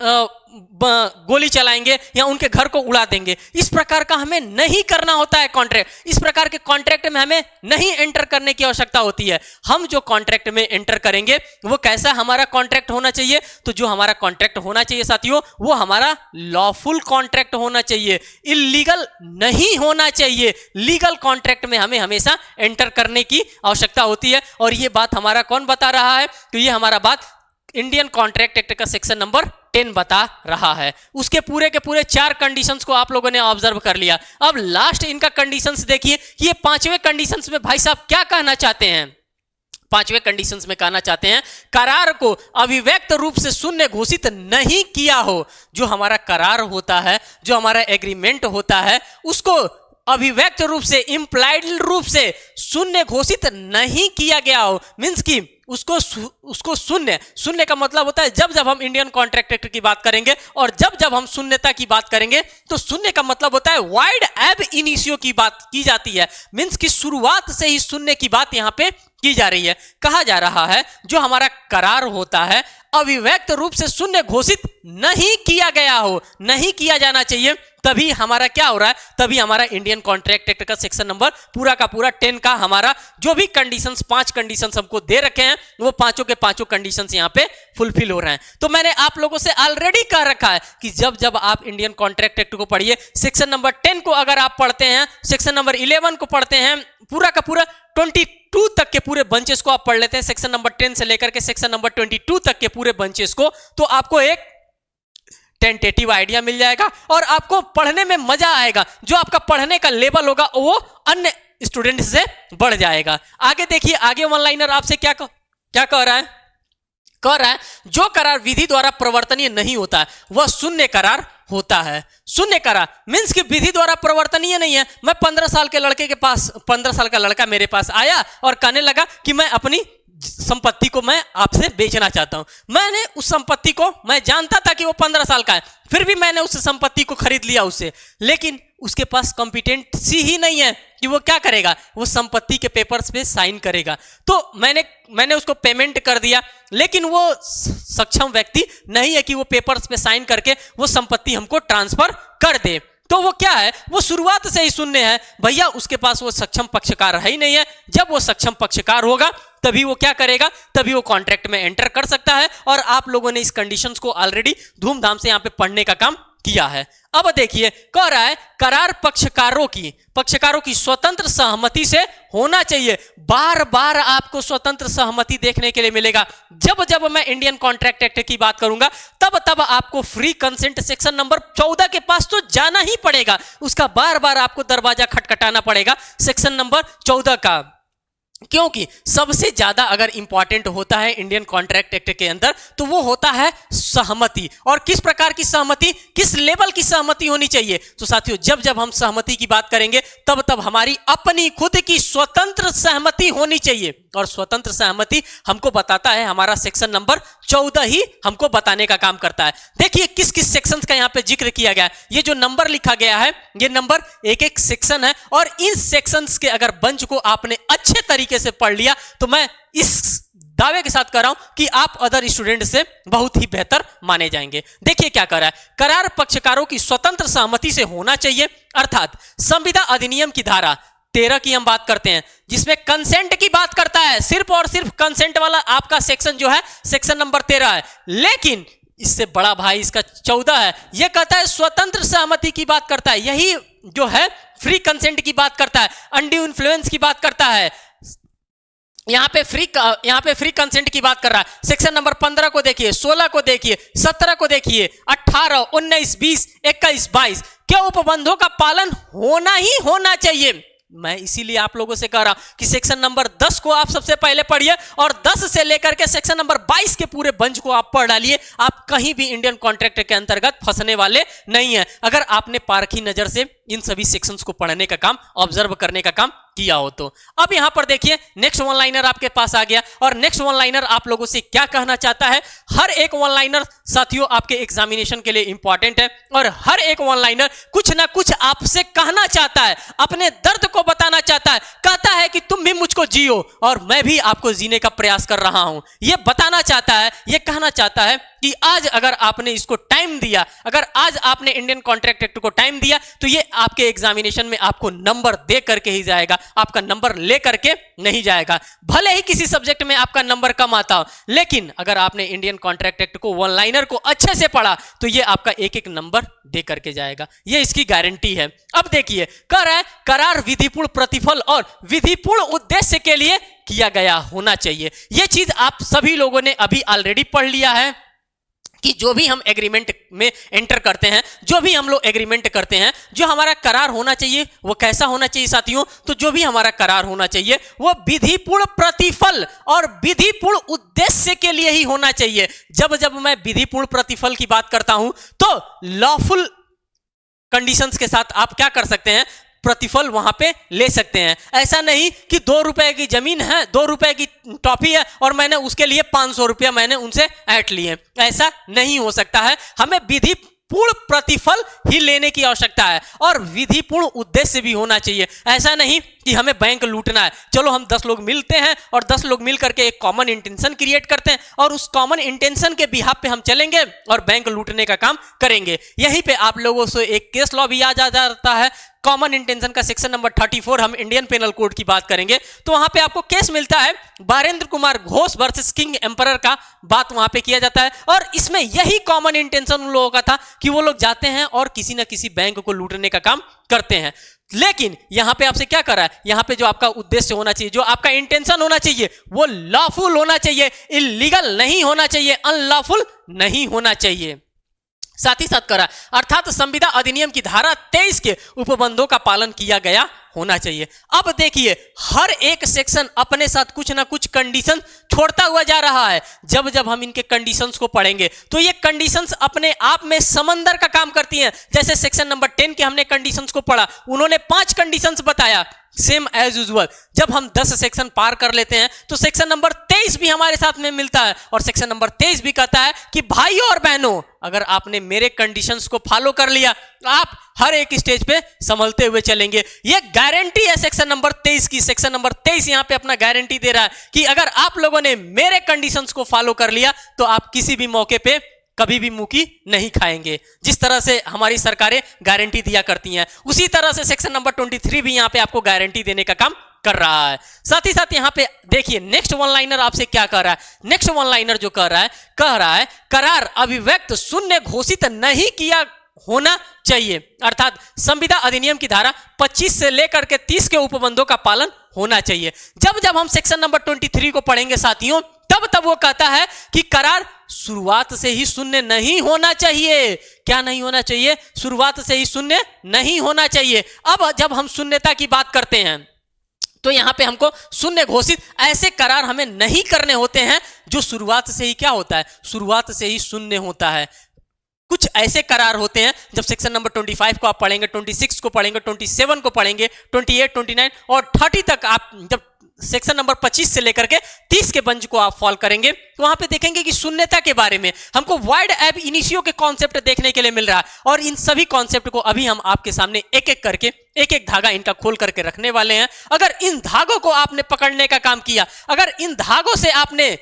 Speaker 1: गोली चलाएंगे या उनके घर को उड़ा देंगे। इस प्रकार का हमें नहीं करना होता है कॉन्ट्रैक्ट। इस प्रकार के कॉन्ट्रैक्ट में हमें नहीं एंटर करने की आवश्यकता होती है। हम जो कॉन्ट्रैक्ट में एंटर करेंगे वो कैसा हमारा कॉन्ट्रैक्ट होना चाहिए? तो जो हमारा कॉन्ट्रैक्ट होना चाहिए साथियों, वो हमारा लॉफुल कॉन्ट्रैक्ट होना चाहिए, इलीगल नहीं होना चाहिए। लीगल कॉन्ट्रैक्ट में हमें हमेशा एंटर करने की आवश्यकता होती है। और ये बात हमारा कौन बता रहा है? तो ये हमारा बात इंडियन कॉन्ट्रैक्ट एक्ट का सेक्शन नंबर 10 बता रहा है। उसके पूरे के पूरे 4 कंडीशंस को आप लोगों ने ऑब्जर्व कर लिया। अब लास्ट इनका कंडीशंस देखिए। ये 5वें कंडीशंस में भाई साहब क्या कहना चाहते हैं? 5वें कंडीशंस में कहना चाहते हैं करार को अभिव्यक्त रूप से शून्य घोषित नहीं किया हो। जो हमारा करार होता है, जो हमारा एग्रीमेंट होता है, उसको अभिव्यक्त रूप से, इंप्लाइड रूप से शून्य घोषित नहीं किया गया हो। मींस की उसको शून्य का मतलब होता है जब जब हम इंडियन कॉन्ट्रैक्ट एक्ट की बात करेंगे और जब जब हम शून्यता की बात करेंगे तो शून्य का मतलब होता है वाइड एब इनिशियो की बात की जाती है। मींस की शुरुआत से ही शून्य की बात यहां पे की जा रही है। कहा जा रहा है जो हमारा करार होता है अभिव्यक्त रूप से शून्य घोषित नहीं किया गया हो, नहीं किया जाना चाहिए, तभी हमारा क्या हो रहा है? तभी हमारा इंडियन कॉन्ट्रैक्ट एक्ट का सेक्शन नंबर पूरा का पूरा 10 का हमारा जो भी कंडीशंस, 5 कंडीशंस हमको दे रखे हैं, वो पांचों के पांचों कंडीशंस यहाँ पे फुलफिल हो रहे हैं। तो मैंने आप लोगों से ऑलरेडी कह रखा है कि जब जब आप इंडियन कॉन्ट्रैक्ट एक्ट को पढ़िए, सेक्शन नंबर 10 को अगर आप पढ़ते हैं, सेक्शन नंबर 11 को पढ़ते हैं, पूरा का पूरा 22 तक के पूरे बंचेस को आप पढ़ लेते हैं, सेक्शन नंबर 10 से लेकर के सेक्शन नंबर 22 तक के पूरे बंचेस को, तो आपको एक टेंटेटिव आइडिया मिल जाएगा और आपको पढ़ने में मजा आएगा। जो आपका पढ़ने का लेवल होगा वो अन्य स्टूडेंट से बढ़ जाएगा। आगे देखिए, आगे वन लाइनर आपसे क्या कह रहा है? कह रहा है जो करार विधि द्वारा प्रवर्तनीय नहीं होता है वह शून्य करार होता है। शून्य करार मीन्स कि विधि द्वारा प्रवर्तनीय नहीं है। मैं 15 साल के लड़के के पास, 15 साल का लड़का मेरे पास आया और कहने लगा कि मैं अपनी संपत्ति को मैं आपसे बेचना चाहता हूं। मैंने उस संपत्ति को, मैं जानता था कि वो 15 साल का है, फिर भी मैंने उस संपत्ति को खरीद लिया उससे, लेकिन उसके पास कॉम्पिटेंसी ही नहीं है कि वो क्या करेगा, वो संपत्ति के पेपर्स पे साइन करेगा। तो मैंने उसको पेमेंट कर दिया, लेकिन वो सक्षम व्यक्ति नहीं है कि वो पेपर्स पे साइन करके वो संपत्ति हमको ट्रांसफर कर दे। तो वो क्या है, वो शुरुआत से ही शून्य है भैया, उसके पास वो सक्षम पक्षकार है ही नहीं है। जब वो सक्षम पक्षकार होगा तभी वो क्या करेगा, तभी वो कॉन्ट्रैक्ट में एंटर कर सकता है। और आप लोगों ने इस कंडीशंस को ऑलरेडी धूमधाम से यहां पे पढ़ने का काम किया है। अब देखिए, कह रहा है करार पक्षकारों की स्वतंत्र सहमति से होना चाहिए। बार बार आपको स्वतंत्र सहमति देखने के लिए मिलेगा। जब जब मैं इंडियन कॉन्ट्रैक्ट एक्ट की बात करूंगा तब तब आपको फ्री कंसेंट सेक्शन नंबर 14 के पास तो जाना ही पड़ेगा, उसका बार बार आपको दरवाजा खटखटाना पड़ेगा सेक्शन नंबर 14 का, क्योंकि सबसे ज्यादा अगर इंपॉर्टेंट होता है इंडियन कॉन्ट्रैक्ट एक्ट के अंदर तो वो होता है सहमति। और किस प्रकार की सहमति, किस लेवल की सहमति होनी चाहिए। तो साथियों, जब जब हम सहमति की बात करेंगे तब तब हमारी अपनी खुद की स्वतंत्र सहमति होनी चाहिए, और स्वतंत्र सहमति हमको बताता है हमारा सेक्शन नंबर 14 ही हमको बताने का काम करता है। देखिए किस किस सेक्शंस का यहाँ पे जिक्र किया गया है। ये जो नंबर लिखा गया है ये नंबर एक एक सेक्शन है, और इन सेक्शंस के अगर बंच को आपने अच्छे तरीके से पढ़ लिया तो मैं इस दावे के साथ कर रहा हूं कि आप अदर स्टूडेंट से बहुत ही बेहतर माने जाएंगे। देखिए क्या कर रहा है, करार पक्षकारों की स्वतंत्र सहमति से होना चाहिए, अर्थात संविदा अधिनियम की धारा 13 की हम बात करते हैं जिसमें कंसेंट की बात करता है। सिर्फ और सिर्फ कंसेंट वाला आपका सेक्शन जो है सेक्शन नंबर 13 है, लेकिन इससे बड़ा भाई इसका 14 है। यह कहता है स्वतंत्र सहमति की बात करता है, यही जो है फ्री कंसेंट की बात करता है, अनड्यू इन्फ्लुएंस की बात करता है। यहाँ पे फ्री कंसेंट की बात कर रहा है। सेक्शन नंबर 15 को देखिए, 16 को देखिए, 17 को देखिए, 18, 19, 20, 21, 22 के उपबंधों का पालन होना ही होना चाहिए। मैं इसीलिए आप लोगों से कह रहा हूं कि सेक्शन नंबर 10 को आप सबसे पहले पढ़िए, और 10 से लेकर के सेक्शन नंबर 22 के पूरे बंच को आप पढ़ डालिए। आप कहीं भी इंडियन कॉन्ट्रैक्ट के अंतर्गत फंसने वाले नहीं है, अगर आपने पारखी नजर से इन सभी सेक्शंस को पढ़ने का काम, ऑब्जर्व करने का काम किया हो तो। अब यहां पर देखिए नेक्स्ट वन लाइनर आपके पास आ गया, और नेक्स्ट वन लाइनर आप लोगों से क्या कहना चाहता है। हर एक वन लाइनर साथियों आपके एग्जामिनेशन के लिए इंपॉर्टेंट है, और हर एक वन लाइनर कुछ ना कुछ आपसे कहना चाहता है, अपने दर्द को बताना चाहता है। कहता है कि तुम भी मुझको जियो और मैं भी आपको जीने का प्रयास कर रहा हूं। यह बताना चाहता है, यह कहना चाहता है कि आज अगर आपने इसको टाइम दिया, अगर आज आपने इंडियन कॉन्ट्रैक्ट एक्ट को टाइम दिया तो ये आपके एग्जामिनेशन में आपको नंबर दे करके ही जाएगा, आपका नंबर ले करके नहीं जाएगा। भले ही किसी सब्जेक्ट में आपका नंबर कम आता हो, लेकिन अगर आपने इंडियन कॉन्ट्रैक्ट एक्ट को वन लाइनर को अच्छे से पढ़ा तो ये आपका एक एक नंबर दे करके जाएगा, ये इसकी गारंटी है। अब देखिए कह रहा है करार विधिपूर्ण प्रतिफल और विधिपूर्ण उद्देश्य के लिए किया गया होना चाहिए। यह चीज आप सभी लोगों ने अभी ऑलरेडी पढ़ लिया है कि जो भी हम एग्रीमेंट में एंटर करते हैं, जो भी हम लोग एग्रीमेंट करते हैं, जो हमारा करार होना चाहिए वो कैसा होना चाहिए साथियों। तो जो भी हमारा करार होना चाहिए वो विधिपूर्ण प्रतिफल और विधिपूर्ण उद्देश्य के लिए ही होना चाहिए। जब जब मैं विधिपूर्ण प्रतिफल की बात करता हूं तो लॉफुल कंडीशंस के साथ आप क्या कर सकते हैं, प्रतिफल वहां पे ले सकते हैं। ऐसा नहीं कि 2 रुपए की जमीन है, 2 रुपए की टॉफी है और मैंने उसके लिए 500 रुपया मैंने उनसे ऐंठ लिए, ऐसा नहीं हो सकता है। हमें विधिपूर्ण प्रतिफल ही लेने की आवश्यकता है और विधिपूर्ण उद्देश्य भी होना चाहिए। ऐसा नहीं कि हमें बैंक लूटना है, चलो हम 10 लोग मिलते हैं और 10 लोग मिल करके एक कॉमन इंटेंशन क्रिएट करते हैं और उस कॉमन इंटेंशन के बिहाफ पे हम चलेंगे और बैंक लूटने का काम करेंगे। यहीं पे आप लोगों से एक केस लॉ भी याद आ जाता है, कॉमन इंटेंशन का सेक्शन नंबर 34। हम इंडियन पेनल कोड की बात करेंगे तो वहां पे आपको केस मिलता है Barendra Kumar Ghosh versus King Emperor का, बात वहां पे किया जाता है। और इसमें यही कॉमन इंटेंशन उन लोगों का था कि वो लोग जाते हैं और किसी ना किसी बैंक को लूटने का काम करते हैं। लेकिन यहां पे आपसे क्या कर रहा है, यहां पे जो आपका उद्देश्य होना चाहिए, जो आपका इंटेंशन होना चाहिए वो लॉफुल होना चाहिए, इलीगल नहीं होना चाहिए, अनलॉफुल नहीं होना चाहिए। साथ ही साथ करा अर्थात संविदा अधिनियम की धारा 23 के उपबंधों का पालन किया गया होना चाहिए। अब देखिए हर एक सेक्शन अपने साथ कुछ ना कुछ कंडीशन छोड़ता हुआ जा रहा है। जब जब हम इनके कंडीशंस को पढ़ेंगे तो ये कंडीशंस अपने आप में समंदर का काम करती हैं। जैसे सेक्शन नंबर 10 के हमने कंडीशंस को पढ़ा, उन्होंने 5 कंडीशंस बताया। सेम एज यूजुअल जब हम 10 सेक्शन पार कर लेते हैं तो सेक्शन नंबर 23 भी हमारे साथ में मिलता है, और सेक्शन नंबर 23 भी कहता है कि भाइयों और बहनों, अगर आपने मेरे कंडीशंस को फॉलो कर लिया तो आप हर एक स्टेज पे संभलते हुए चलेंगे। ये गारंटी है सेक्शन नंबर 23 की। सेक्शन नंबर 23 यहां पे अपना गारंटी दे रहा है कि अगर आप लोगों ने मेरे कंडीशंस को फॉलो कर लिया तो आप किसी भी मौके पे कभी भी मुंह की नहीं खाएंगे। जिस तरह से हमारी सरकारें गारंटी दिया करती हैं, उसी तरह से सेक्शन नंबर 23 भी यहां पे आपको गारंटी देने का काम कर रहा है। साथ ही साथ यहां पे देखिए नेक्स्ट वन लाइनर आपसे क्या कह रहा है। नेक्स्ट वन लाइनर जो कह रहा है करार अभिव्यक्त शून्य घोषित नहीं किया होना चाहिए, अर्थात संविदा अधिनियम की धारा 25 से लेकर के 30 के उपबंधों का पालन होना चाहिए। जब जब हम सेक्शन नंबर 23 को पढ़ेंगे साथियों, तब तब वो कहता है कि करार शुरुआत से ही शून्य नहीं होना चाहिए। क्या नहीं होना चाहिए? शुरुआत से ही शून्य नहीं होना चाहिए। अब जब हम शून्यता की बात करते हैं तो यहां पे हमको शून्य घोषित ऐसे करार हमें नहीं करने होते हैं जो शुरुआत से ही क्या होता है, शुरुआत से ही शून्य होता है। कुछ ऐसे करार होते हैं, जब सेक्शन नंबर 25 को आप पढ़ेंगे, 26 को पढ़ेंगे, 27 को पढ़ेंगे, 28, 29 और 30 तक आप जब सेक्शन नंबर 25 से लेकर के 30 के बंच को आप फॉलो करेंगे तो वहां पे देखेंगे कि शून्यता के बारे में हमको वाइड एब इनिशियो के कॉन्सेप्ट देखने के लिए मिल रहा है। और इन सभी कॉन्सेप्ट को अभी हम आपके सामने एक एक करके एक एक धागा इनका खोल करके रखने वाले हैं। अगर इन धागों को आपने पकड़ने का काम किया, अगर इन धागों से आपने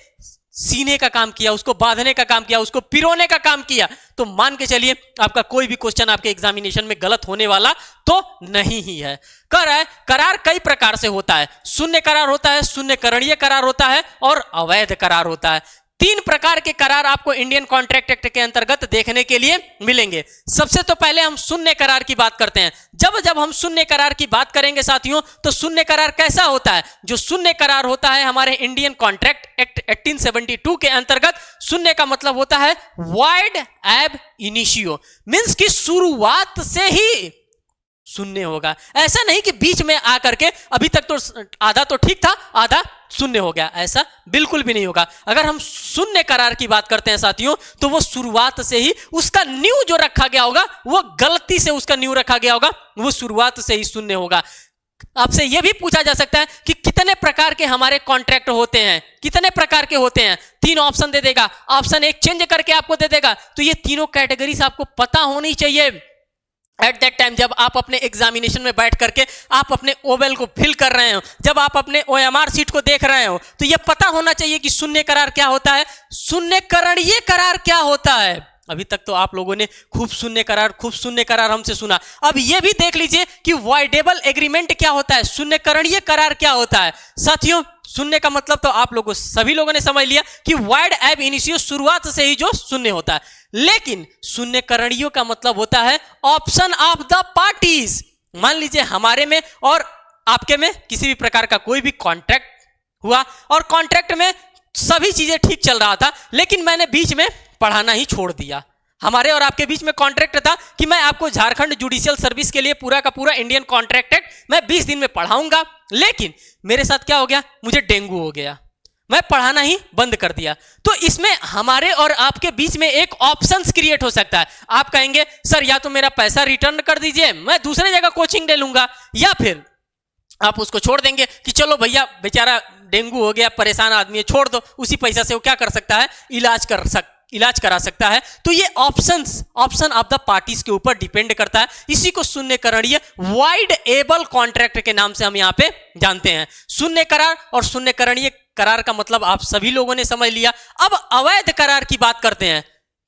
Speaker 1: सीने का काम किया, उसको बांधने का काम किया, उसको पिरोने का काम किया, तो मान के चलिए आपका कोई भी क्वेश्चन आपके एग्जामिनेशन में गलत होने वाला तो नहीं ही है। कह रहा है करार कई प्रकार से होता है। शून्य करार होता है, शून्य करणीय करार होता है और अवैध करार होता है। 3 प्रकार के करार आपको इंडियन कॉन्ट्रैक्ट एक्ट के अंतर्गत देखने के लिए मिलेंगे। सबसे तो पहले हम शून्य करार की बात करते हैं। जब जब हम शून्य करार की बात करेंगे साथियों, तो शून्य करार कैसा होता है? जो शून्य करार होता है हमारे इंडियन कॉन्ट्रैक्ट एक्ट 1872 के अंतर्गत, शून्य का मतलब होता है वाइड एब इनिशियो, मींस की शुरुआत से ही शून्य होगा। ऐसा नहीं कि बीच में आकर के अभी तक तो आधा तो ठीक था, आधा शून्य हो गया, ऐसा बिल्कुल भी नहीं होगा। अगर हम शून्य करार की बात करते हैं साथियों, तो वो शुरुआत से ही उसका न्यू जो रखा गया होगा, वो गलती से उसका न्यू रखा गया होगा, वो शुरुआत से ही शून्य होगा। आपसे यह भी पूछा जा सकता है कि कितने प्रकार के हमारे कॉन्ट्रैक्ट होते हैं, कितने प्रकार के होते हैं? 3 ऑप्शन दे देगा, ऑप्शन 1 चेंज करके आपको दे देगा। तो ये तीनों कैटेगरीज आपको पता होनी चाहिए। एट दैट टाइम जब आप अपने एग्जामिनेशन में बैठ करके आप अपने ओवेल को फिल कर रहे हो, जब आप अपने OMR सीट को देख रहे हो, तो यह पता होना चाहिए कि शून्य करार क्या होता है, शून्य करणीय करार क्या होता है। अभी तक तो आप लोगों ने खूब शून्य करार हमसे सुना। अब यह भी देख लीजिए कि वाइडेबल एग्रीमेंट क्या होता है, शून्य करणीय करार क्या होता है। साथियों शून्य का मतलब तो आप लोगों सभी लोगों ने समझ लिया कि वाइड एब इनिशियो, शुरुआत से ही जो शून्य होता है। लेकिन शून्य करणीयों का मतलब होता है ऑप्शन ऑफ द पार्टीज। मान लीजिए हमारे में और आपके में किसी भी प्रकार का कोई भी कॉन्ट्रैक्ट हुआ और कॉन्ट्रैक्ट में सभी चीजें ठीक चल रहा था, लेकिन मैंने बीच में पढ़ाना ही छोड़ दिया। हमारे और आपके बीच में कॉन्ट्रैक्ट था कि मैं आपको झारखंड जुडिशियल सर्विस के लिए पूरा का पूरा इंडियन कॉन्ट्रैक्ट एक्ट मैं 20 दिन में पढ़ाऊंगा, लेकिन मेरे साथ क्या हो गया, मुझे डेंगू हो गया, मैं पढ़ाना ही बंद कर दिया। तो इसमें हमारे और आपके बीच में एक ऑप्शंस क्रिएट हो सकता है। आप कहेंगे सर या तो मेरा पैसा रिटर्न कर दीजिए, मैं दूसरे जगह कोचिंग ले लूंगा, या फिर आप उसको छोड़ देंगे कि चलो भैया बेचारा डेंगू हो गया, परेशान आदमी है, छोड़ दो, उसी पैसा से वो क्या कर सकता है, इलाज करा सकता है। तो ये ऑप्शन ऑफ द पार्टीज के ऊपर डिपेंड करता है। इसी को शून्य करणीय वाइड एबल कॉन्ट्रैक्ट के नाम से हम यहाँ पे जानते हैं। शून्य करार और शून्य करणीय करार का मतलब आप सभी लोगों ने समझ लिया। अब अवैध करार की बात करते हैं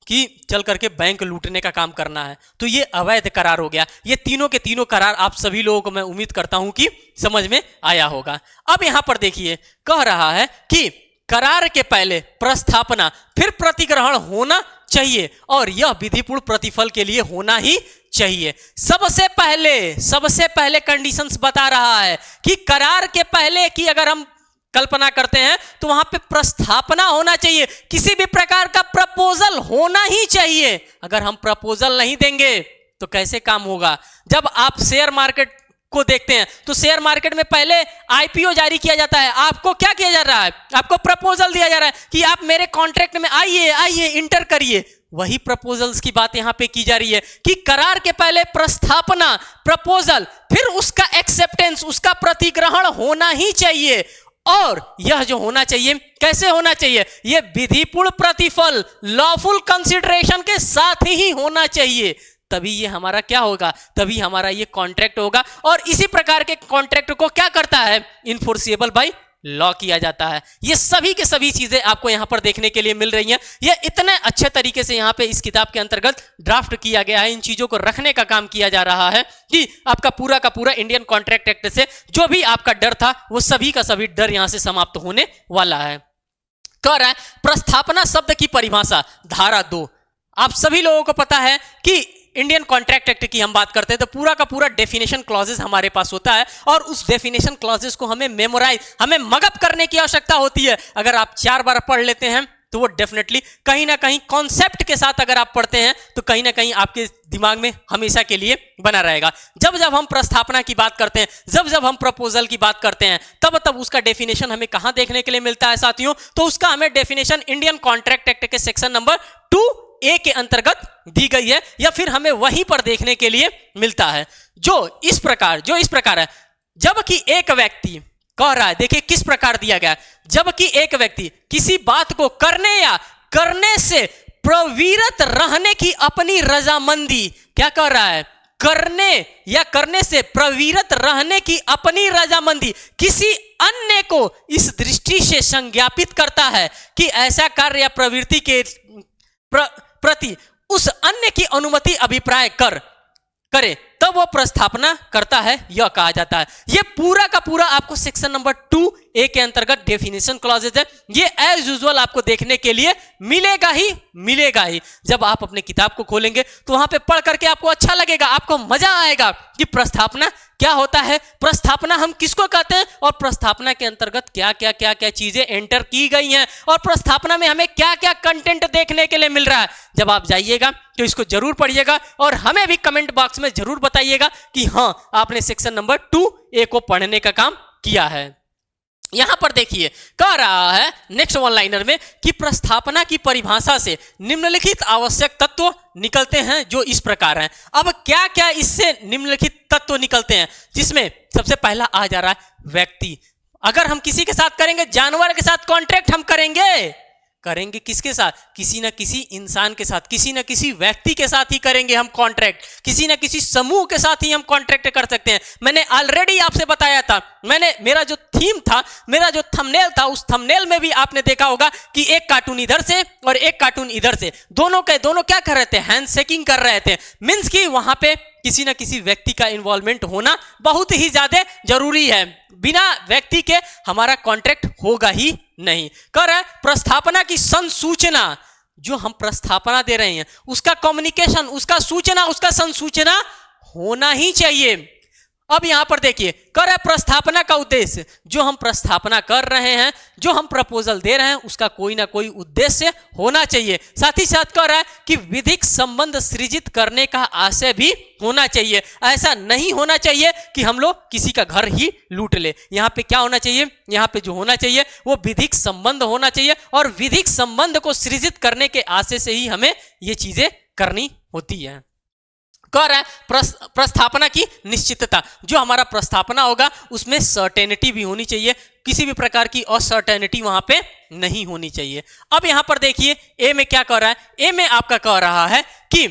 Speaker 1: कि चल करके बैंक लूटने का काम करना है, तो ये अवैध करार हो गया। ये तीनों के तीनों करार आप सभी लोगों को मैं उम्मीद करता हूं कि समझ में आया होगा। अब यहां पर देखिए कह रहा है कि करार के पहले प्रस्थापना फिर प्रतिग्रहण होना चाहिए और यह विधिपूर्ण प्रतिफल के लिए होना ही चाहिए। सबसे पहले कंडीशंस बता रहा है कि करार के पहले की अगर हम कल्पना करते हैं तो वहां पे प्रस्थापना होना चाहिए, किसी भी प्रकार का प्रपोजल होना ही चाहिए। अगर हम प्रपोजल नहीं देंगे तो कैसे काम होगा? जब आप शेयर मार्केट को देखते हैं तो शेयर मार्केट में पहले आईपीओ जारी किया जाता है। आपको क्या किया जा रहा है, आपको प्रपोजल दिया जा रहा है कि आप मेरे कॉन्ट्रैक्ट में आइए आइए इंटर करिए। वही प्रपोजल्स की बात यहां पे की जा रही है कि करार के पहले प्रस्तावना, प्रपोजल, फिर उसका एक्सेप्टेंस, उसका प्रतिग्रहण होना ही चाहिए। और यह जो होना चाहिए कैसे होना चाहिए, यह विधिपूर्ण प्रतिफल, लॉफुल कंसिडरेशन के साथ ही होना चाहिए। तभी ये हमारा क्या होगा, तभी हमारा ये कॉन्ट्रैक्ट होगा। और इसी प्रकार के कॉन्ट्रैक्ट को क्या करता है, इनफोर्सिएबल बाय लॉ किया जाता है। ये सभी के सभी चीजें आपको यहां पर देखने के लिए मिल रही हैं। ये इतने अच्छे तरीके से यहां पे इस किताब के अंतर्गत ड्राफ्ट किया गया है, इन चीजों को रखने का काम किया जा रहा है कि आपका पूरा का पूरा इंडियन कॉन्ट्रैक्ट एक्ट से जो भी आपका डर था वो सभी का सभी डर यहां से समाप्त होने वाला है। कह रहा है प्रस्थापना शब्द की परिभाषा, धारा 2। आप सभी लोगों को पता है कि इंडियन कॉन्ट्रैक्ट एक्ट की हम बात करते हैं तो पूरा का पूरा डेफिनेशन क्लॉजेस हमारे पास होता है और उस डेफिनेशन क्लॉजेस को हमें मेमोराइज, हमें मगअप करने की आवश्यकता होती है। अगर आप 4 बार पढ़ लेते हैं तो वो डेफिनेटली कहीं ना कहीं कॉन्सेप्ट के साथ अगर आप पढ़ते हैं तो कहीं ना कहीं आपके दिमाग में हमेशा के लिए बना रहेगा। जब जब हम प्रस्थापना की बात करते हैं, जब जब हम प्रपोजल की बात करते हैं, तब तब उसका डेफिनेशन हमें कहां देखने के लिए मिलता है साथियों, तो उसका हमें डेफिनेशन इंडियन कॉन्ट्रैक्ट एक्ट के सेक्शन नंबर 2A के अंतर्गत दी गई है या फिर हमें वहीं पर देखने के लिए मिलता है, जो इस प्रकार है। जबकि एक व्यक्ति कह रहा है, देखिए किस प्रकार दिया गया है, जबकि एक व्यक्ति किसी बात को करने या करने से प्रवृत्त रहने की अपनी रजामंदी, क्या कह रहा है, करने या करने से प्रवृत्त रहने की अपनी रजामंदी किसी अन्य को इस दृष्टि से संज्ञापित करता है कि ऐसा कार्य या प्रवृत्ति के प्रति उस अन्य की अनुमति अभिप्राय करे तब वो प्रस्थापना करता है, यह कहा जाता है। ये पूरा का पूरा आपको सेक्शन नंबर 2A के अंतर्गत डेफिनेशन क्लॉजेस है। ये एज यूजुअल आपको देखने के लिए मिलेगा ही। जब आप अपने किताब को खोलेंगे तो वहां पे पढ़ करके आपको अच्छा लगेगा, आपको मजा आएगा कि प्रस्थापना क्या होता है, प्रस्थापना हम किसको कहते हैं और प्रस्थापना के अंतर्गत क्या क्या चीजें एंटर की गई हैं और प्रस्थापना में हमें क्या क्या कंटेंट देखने के लिए मिल रहा है। जब आप जाइएगा तो इसको जरूर पढ़िएगा और हमें भी कमेंट बॉक्स में जरूर बताइएगा कि हां आपने सेक्शन नंबर 2A को पढ़ने का काम किया है। यहां पर देखिए कह रहा है नेक्स्ट वन लाइनर में कि प्रस्थापना की परिभाषा से निम्नलिखित आवश्यक तत्व निकलते हैं जो इस प्रकार हैं। अब क्या क्या इससे निम्नलिखित तत्व निकलते हैं, जिसमें सबसे पहला आ जा रहा है व्यक्ति। अगर हम किसी के साथ करेंगे, जानवर के साथ कॉन्ट्रैक्ट हम करेंगे किसके साथ, किसी ना किसी इंसान के साथ, किसी ना किसी व्यक्ति के साथ ही करेंगे हम कॉन्ट्रैक्ट, किसी ना किसी समूह के साथ ही हम कॉन्ट्रैक्ट कर सकते हैं। मैंने ऑलरेडी आपसे बताया था, मेरा जो थीम था, मेरा जो थंबनेल था, उस थंबनेल में भी आपने देखा होगा कि एक कार्टून इधर से और एक कार्टून इधर से, दोनों क्या कर रहे थे, हैंड शेकिंग कर रहे थे। मीन्स कि वहां पे किसी ना किसी व्यक्ति का इन्वॉल्वमेंट होना बहुत ही ज्यादा जरूरी है। बिना व्यक्ति के हमारा कॉन्ट्रैक्ट होगा ही नहीं। कर प्रस्थापना की संसूचना, जो हम प्रस्थापना दे रहे हैं उसका कम्युनिकेशन, उसका सूचना, उसका संसूचना होना ही चाहिए। अब यहां पर देखिए कर प्रस्थापना का उद्देश्य, जो हम प्रस्थापना कर रहे हैं, जो हम प्रपोजल दे रहे हैं, उसका कोई ना कोई उद्देश्य होना चाहिए। साथ ही साथ कह रहा है कि विधिक संबंध सृजित करने का आशय भी होना चाहिए। ऐसा नहीं होना चाहिए कि हम लोग किसी का घर ही लूट ले। यहाँ पे क्या होना चाहिए, यहाँ पे जो होना चाहिए वो विधिक संबंध होना चाहिए और विधिक संबंध को सृजित करने के आशय से ही हमें ये चीजें करनी होती है। कह रहा है प्रस्थापना की निश्चितता, जो हमारा प्रस्थापना होगा उसमें सर्टेनिटी भी होनी चाहिए, किसी भी प्रकार की अनसर्टेनिटी वहां पे नहीं होनी चाहिए। अब यहां पर देखिए ए में क्या कह रहा है, ए में आपका कह रहा है कि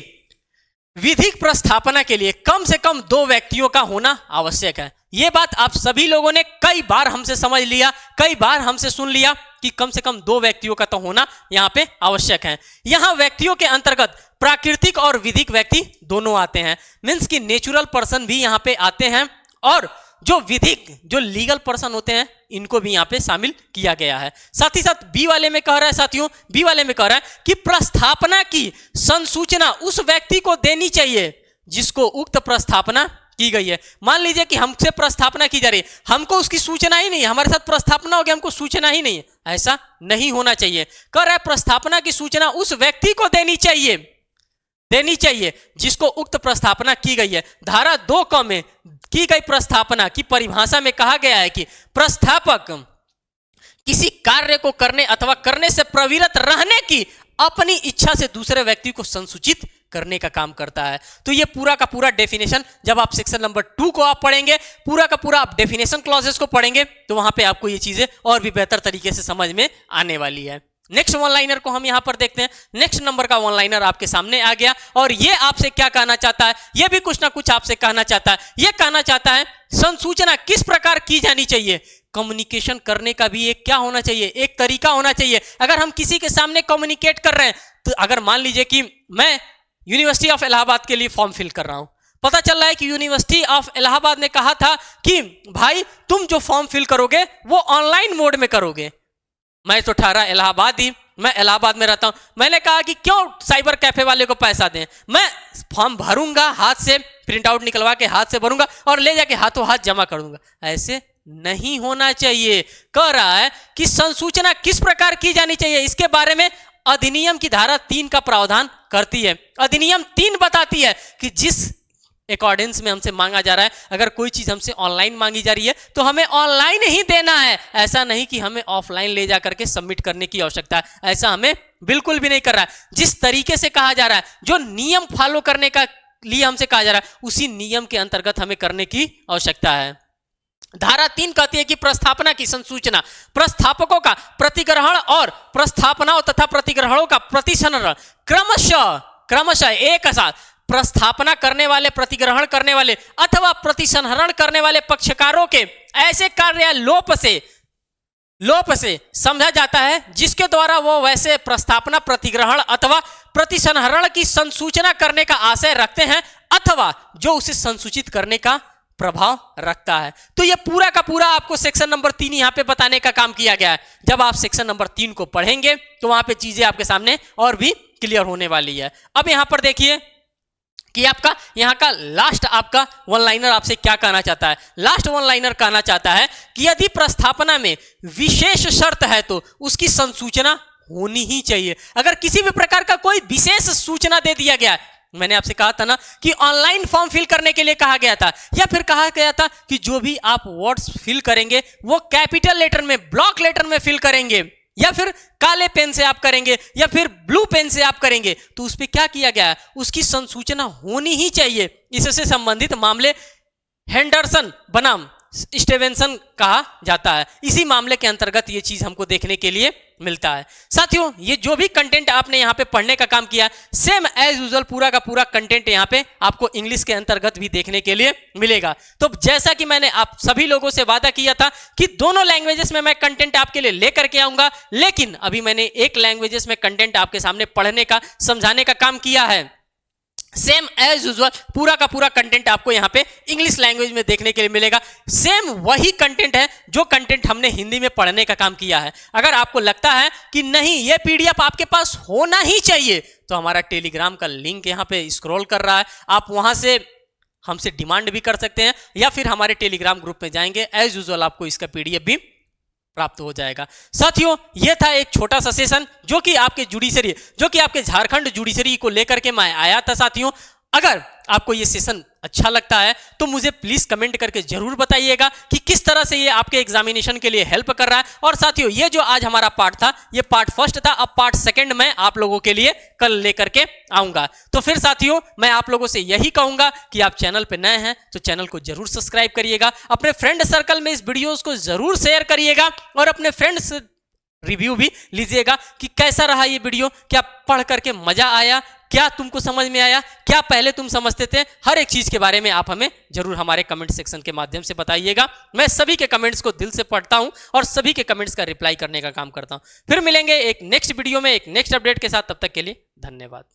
Speaker 1: विधिक प्रस्थापना के लिए कम से कम 2 व्यक्तियों का होना आवश्यक है। यह बात आप सभी लोगों ने कई बार हमसे समझ लिया, कई बार हमसे सुन लिया कि कम से कम 2 व्यक्तियों का तो होना यहाँ पे आवश्यक है। यहाँ व्यक्तियों के अंतर्गत प्राकृतिक और विधिक व्यक्ति दोनों आते हैं। मीन्स कि नेचुरल पर्सन भी यहाँ पे आते हैं और जो विधिक, जो लीगल पर्सन होते हैं, इनको भी यहाँ पे शामिल किया गया है। साथ ही साथ बी वाले में कह रहा है साथियों, बी वाले में कह रहा है कि प्रस्थापना की संसूचना उस व्यक्ति को देनी चाहिए जिसको उक्त प्रस्थापना की गई है। मान लीजिए कि हमसे प्रस्थापना की जा रही है, हमको उसकी सूचना ही नहीं है, हमारे साथ प्रस्थापना हो गया, हमको सूचना ही नहीं है, ऐसा नहीं होना चाहिए। कह रहा है प्रस्थापना की सूचना उस व्यक्ति को देनी चाहिए देनी चाहिए जिसको उक्त प्रस्थापना की गई है। धारा 2 क में की गई प्रस्थापना की परिभाषा में कहा गया है कि प्रस्थापक किसी कार्य को करने अथवा करने से प्रवृत्त रहने की अपनी इच्छा से दूसरे व्यक्ति को संसूचित करने का काम करता है। तो ये पूरा का पूरा डेफिनेशन जब आप सेक्शन नंबर 2 को आप पढ़ेंगे, पूरा का पूरा आप डेफिनेशन क्लॉजेस को पढ़ेंगे, तो वहां पे आपको ये चीजें और भी बेहतर तरीके से समझ में आने वाली है। नेक्स्ट वन लाइनर को हम यहां पर देखते हैं। नेक्स्ट नंबर का वन लाइनर आपके सामने आ गया और ये आपसे क्या कहना चाहता है, ये भी कुछ ना कुछ आपसे कहना चाहता है। ये कहना चाहता है संसूचना किस प्रकार की जानी चाहिए। कम्युनिकेशन करने का भी एक क्या होना चाहिए, एक तरीका होना चाहिए। अगर हम किसी के सामने कम्युनिकेट कर रहे हैं, तो अगर मान लीजिए कि मैं यूनिवर्सिटी ऑफ इलाहाबाद के लिए फॉर्म फिल कर रहा हूं, पता चल रहा है कि यूनिवर्सिटी ऑफ इलाहाबाद ने कहा था कि भाई तुम जो फॉर्म फिल करोगे वो ऑनलाइन मोड में करोगे। मैं तो ठहरा इलाहाबाद ही, मैं इलाहाबाद में रहता हूं। मैंने कहा कि क्यों साइबर कैफे वाले को पैसा दें, मैं फॉर्म भरूंगा, हाथ से प्रिंट आउट निकलवा के हाथ से भरूंगा और ले जाके हाथों हाथ जमा कर दूंगा। ऐसे नहीं होना चाहिए। कह रहा है कि संसूचना किस प्रकार की जानी चाहिए, इसके बारे में अधिनियम की धारा 3 का प्रावधान करती है। अधिनियम 3 बताती है कि जिस अकॉर्डेंस में हमसे मांगा जा रहा है, अगर कोई चीज हमसे ऑनलाइन मांगी जा रही है तो हमें ऑनलाइन ही देना है। ऐसा नहीं कि हमें ऑफलाइन ले जा करके सबमिट करने की आवश्यकता है, ऐसा हमें बिल्कुल भी नहीं कर रहा है। जिस तरीके से कहा जा रहा है, जो नियम फॉलो करने का लिए हमसे कहा जा रहा है, उसी नियम के अंतर्गत हमें करने की आवश्यकता है। धारा 3 कहती है कि प्रस्थापना की संसूचना प्रस्थापकों का प्रतिग्रहण और प्रस्थापनाओं तथा प्रतिग्रहणों का प्रतिसंहरण क्रमशः एक साथ प्रस्थापना करने वाले, प्रतिग्रहण करने वाले अथवा प्रतिसंहरण करने वाले पक्षकारों के ऐसे कार्य लोप से समझा जाता है जिसके द्वारा वो वैसे प्रस्थापना, प्रतिग्रहण अथवा प्रतिसंहरण की संसूचना करने का आशय रखते हैं अथवा जो उसे संसूचित करने का प्रभाव रखता है। तो ये पूरा का पूरा आपको सेक्शन नंबर 3 यहां पे बताने का काम किया गया है। जब आप सेक्शन नंबर 3 को पढ़ेंगे तो वहां पे चीजें आपके सामने और भी क्लियर होने वाली है। अब यहां पर देखिए कि आपका यहां का लास्ट आपका वन लाइनर आपसे क्या कहना चाहता है। लास्ट वन लाइनर कहना चाहता है कि यदि प्रस्थापना में विशेष शर्त है तो उसकी संसूचना होनी ही चाहिए। अगर किसी भी प्रकार का कोई विशेष सूचना दे दिया गया है, मैंने आपसे कहा था ना कि ऑनलाइन फॉर्म फिल करने के लिए कहा गया था, या फिर कहा गया था कि जो भी आप वर्ड्स फिल करेंगे वो कैपिटल लेटर में, ब्लॉक लेटर में फिल करेंगे, या फिर काले पेन से आप करेंगे, या फिर ब्लू पेन से आप करेंगे, तो उस पर क्या किया गया है, उसकी संसूचना होनी ही चाहिए। इससे संबंधित मामले हेंडरसन बनाम स्टीवेंसन कहा जाता है। इसी मामले के अंतर्गत ये चीज हमको देखने के लिए मिलता है। साथियों, ये जो भी कंटेंट आपने यहाँ पे पढ़ने का काम किया, सेम एज यूजुअल पूरा का पूरा कंटेंट यहाँ पे आपको इंग्लिश के अंतर्गत भी देखने के लिए मिलेगा। तो जैसा कि मैंने आप सभी लोगों से वादा किया था कि दोनों लैंग्वेजेस में मैं कंटेंट आपके लिए लेकर के आऊंगा, लेकिन अभी मैंने एक लैंग्वेजेस में कंटेंट आपके सामने पढ़ने का, समझाने का काम किया है। सेम एज यूजुअल पूरा का पूरा कंटेंट आपको यहाँ पे इंग्लिश लैंग्वेज में देखने के लिए मिलेगा। सेम वही कंटेंट है जो कंटेंट हमने हिंदी में पढ़ने का काम किया है। अगर आपको लगता है कि नहीं ये पीडीएफ आपके पास होना ही चाहिए, तो हमारा टेलीग्राम का लिंक यहाँ पे स्क्रॉल कर रहा है, आप वहां से हमसे डिमांड भी कर सकते हैं, या फिर हमारे टेलीग्राम ग्रुप में जाएंगे, एज यूजुअल आपको इसका पीडीएफ भी प्राप्त हो जाएगा। साथियों, यह था एक छोटा सा सेशन जो कि आपके जुडिशरी, जो कि आपके झारखंड जुडिशरी को लेकर के मैं आया था। साथियों, अगर आपको ये सेशन अच्छा लगता है तो मुझे प्लीज कमेंट करके जरूर बताइएगा कि किस तरह से ये आपके एग्जामिनेशन के लिए हेल्प कर रहा है। और साथियों, ये जो आज हमारा पार्ट था, ये पार्ट फर्स्ट था, अब पार्ट सेकंड मैं आप लोगों के लिए कल लेकर के आऊंगा। तो फिर साथियों, मैं आप लोगों से यही कहूंगा कि आप चैनल पे नए हैं तो चैनल को जरूर सब्सक्राइब करिएगा, अपने फ्रेंड सर्कल में इस वीडियोस को जरूर शेयर करिएगा और अपने फ्रेंड्स रिव्यू भी लीजिएगा कि कैसा रहा ये वीडियो, क्या पढ़ करके मजा आया, क्या तुमको समझ में आया, क्या पहले तुम समझते थे। हर एक चीज के बारे में आप हमें जरूर हमारे कमेंट सेक्शन के माध्यम से बताइएगा। मैं सभी के कमेंट्स को दिल से पढ़ता हूं और सभी के कमेंट्स का रिप्लाई करने का काम करता हूं। फिर मिलेंगे एक नेक्स्ट वीडियो में एक नेक्स्ट अपडेट के साथ, तब तक के लिए धन्यवाद।